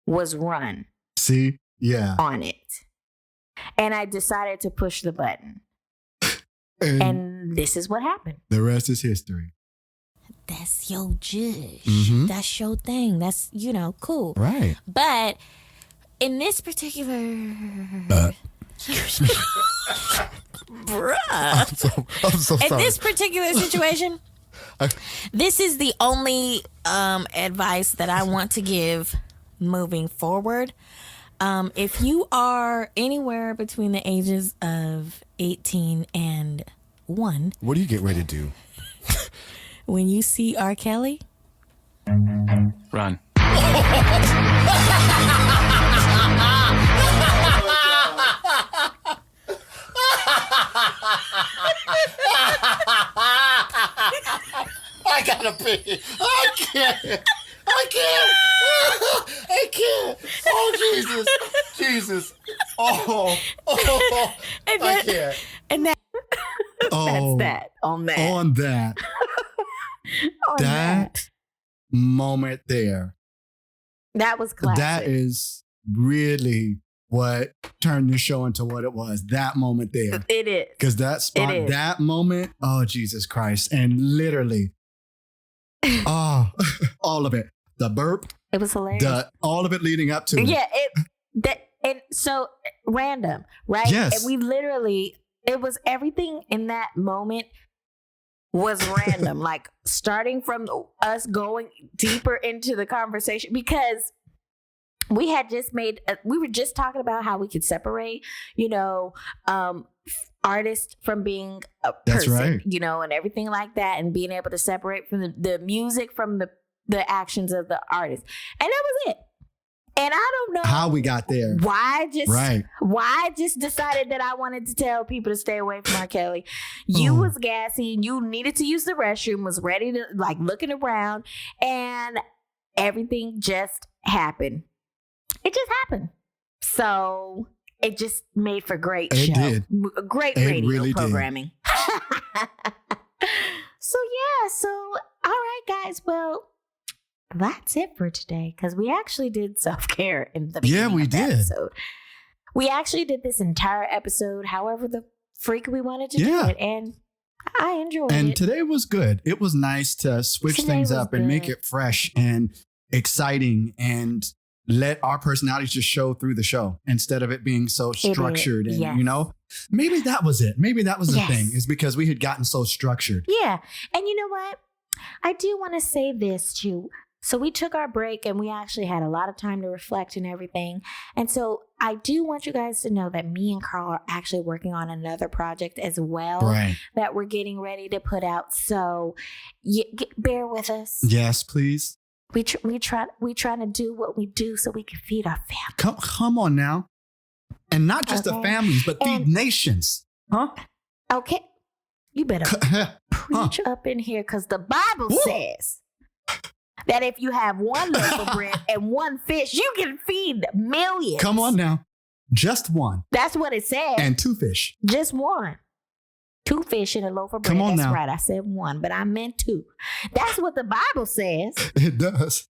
was run. See? Yeah. On it. And I decided to push the button. And this is what happened. The rest is history. That's your judge. Mm-hmm. That's your thing. That's, cool. Right. But in this particular... Bruh. I'm so sorry. In this particular situation, this is the only advice that I want to give moving forward. If you are anywhere between the ages of 18 and 1. What do you get ready to do? When you see R. Kelly, Run. I gotta pee. I can't. Oh, Jesus. Oh. I can't. And that, Oh, that's that. On that. On that. On that moment there. That was classic. That is really what turned the show into what it was. That moment there. It is. Because that spot, that moment, oh, Jesus Christ. And literally, all of it. The burp. It was hilarious. All of it leading up to it. Yeah. And so random, right? Yes. And we literally, it was everything in that moment was random. Like starting from us going deeper into the conversation because we had just we were just talking about how we could separate, artist from being a person, right. And everything like that, and being able to separate from the music from the actions of the artist. And that was it. And I don't know how we got there. Why I just decided that I wanted to tell people to stay away from R. Kelly. You was gassy and you needed to use the restroom, was ready to looking around, and everything just happened. It just happened. So it just made for great show. Did. Great it radio really programming. So all right, guys. Well, that's it for today because we actually did self-care in the beginning of the episode. We actually did this entire episode however the freak we wanted to do it, and I enjoyed it. And today was good. It was nice to switch things up and make it fresh and exciting and let our personalities just show through the show instead of it being so structured. And, maybe that was it. Maybe that was the thing, is because we had gotten so structured. Yeah. And you know what? I do want to say this too. So we took our break and we actually had a lot of time to reflect and everything. And so I do want you guys to know that me and Karl are actually working on another project as well Right. that we're getting ready to put out. So bear with us. Yes, please. We trying to do what we do so we can feed our family. Come on now. And not just the families, but feed nations. Huh? Okay. You better preach up in here because the Bible says that if you have one loaf of bread and one fish, you can feed millions. Come on now. Just one. That's what it says. And 2 fish. Just one. 2 fish and a loaf of bread. Come on That's now. right. I said 1, but I meant 2. That's what the Bible says. It does.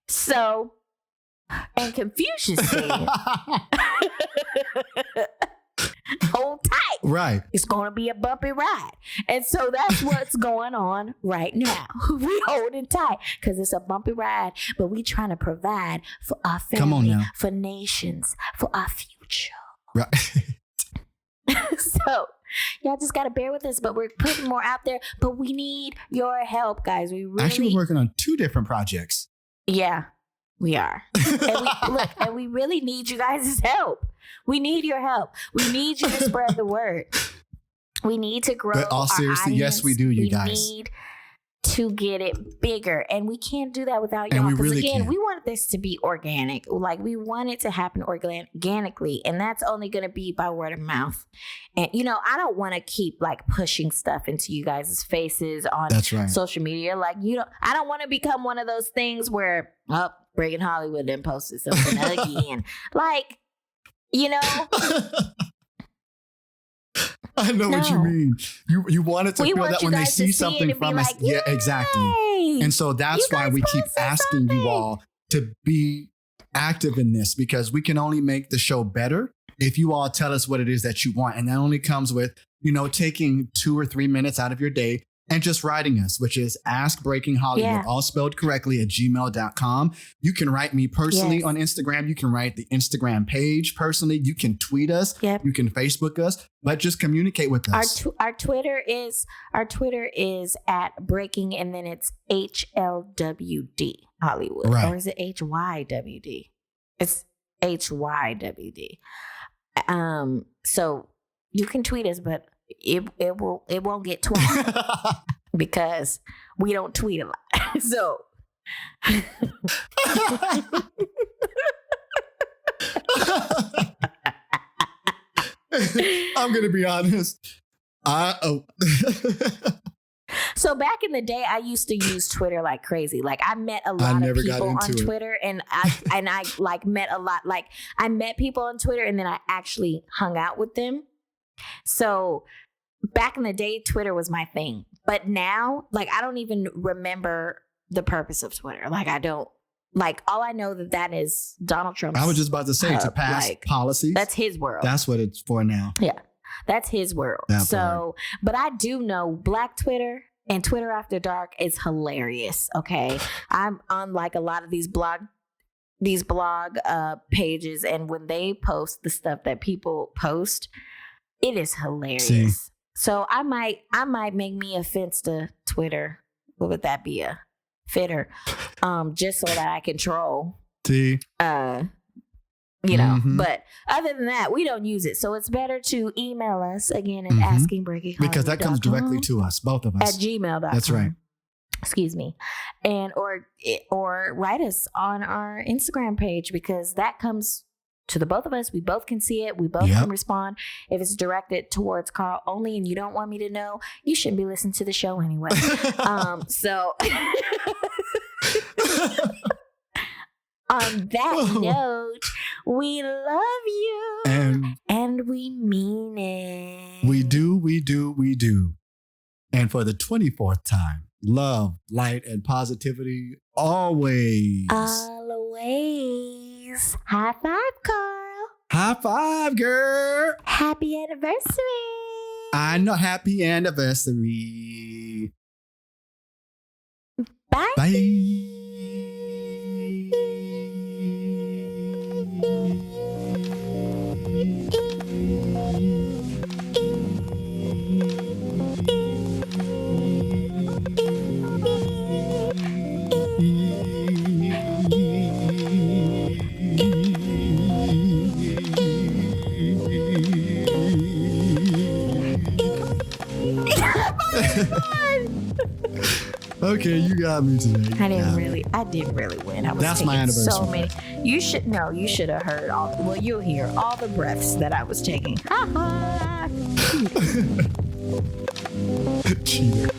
So, and Confucius said, hold tight. Right. It's going to be a bumpy ride. And so that's what's going on right now. We holding tight because it's a bumpy ride, but we trying to provide for our family, Come on now. for nations, for our future. Right. So y'all just got to bear with us, but we're putting more out there, but we need your help, guys. We really, Actually, we're working on 2 different projects. yeah, we are. And we really need you guys' help. We need your help. We need you to spread the word. We need to grow. But all our seriously, yes, audience. we do, you guys. We need to get it bigger, and we can't do that without y'all. And we Because really again, can't. we want this to be organic. Like we want it to happen organically, and that's only going to be by word of mouth. And I don't want to keep like pushing stuff into you guys' faces on That's right. social media. Like I don't want to become one of those things where Breaking Hollywood then posted something again. Like, I know what you No. mean. You want it to We feel want that you when they guys to see see it something and be from us. like, Yeah, exactly. "Yay! And so that's You why guys we keep posted asking you something." all to be active in this, because we can only make the show better if you all tell us what it is that you want. And that only comes with, taking 2 or 3 minutes out of your day and just writing us, which is askbreakinghollywood, Yeah. all spelled correctly, at gmail.com. You can write me personally Yes. on Instagram. You can write the Instagram page personally. You can tweet us. Yep. You can Facebook us, but just communicate with us. Our Twitter is at breaking, and then it's HLWD Hollywood, Right. or is it HYWD? It's HYWD. So you can tweet us, but it won't get twice because we don't tweet a lot. So. I'm going to be honest. So back in the day, I used to use Twitter like crazy. Like I met a lot of never got people on into it. Twitter, and I like met a lot. Like I met people on Twitter, and then I actually hung out with them. So back in the day, Twitter was my thing. But now, like I don't even remember the purpose of Twitter. Like I don't. Like all I know that is Donald Trump's. I was just about to say, to pass policies. That's his world. That's what it's for now. Yeah, that's his world. That So, but I do know Black Twitter and Twitter After Dark is hilarious. Okay, I'm on like a lot of these blog pages, and when they post the stuff that people post, it is hilarious. See. So I might make me a fence to Twitter. What would that be? A fitter, just so that I control. See, But other than that, we don't use it. So it's better to email us again at askingbreakinghollywood.com. because that comes directly to us, both of at us. gmail.com. That's right. Excuse me. And or write us on our Instagram page, because that comes to the both of us. We both can see it. We both Yep. can respond. If it's directed towards Karl only and you don't want me to know, you shouldn't be listening to the show anyway. So on that note, we love you. And we mean it. We do. And for the 24th time, love, light, and positivity always. Always. High five, Karl. High five, girl. Happy anniversary. I know. Happy anniversary. Bye. Bye. Yeah. Okay, you got me today. I didn't really win. I was That's taking my anniversary. so many. You should have heard all. Well, you'll hear all the breaths that I was taking. Ha ha. Cheater.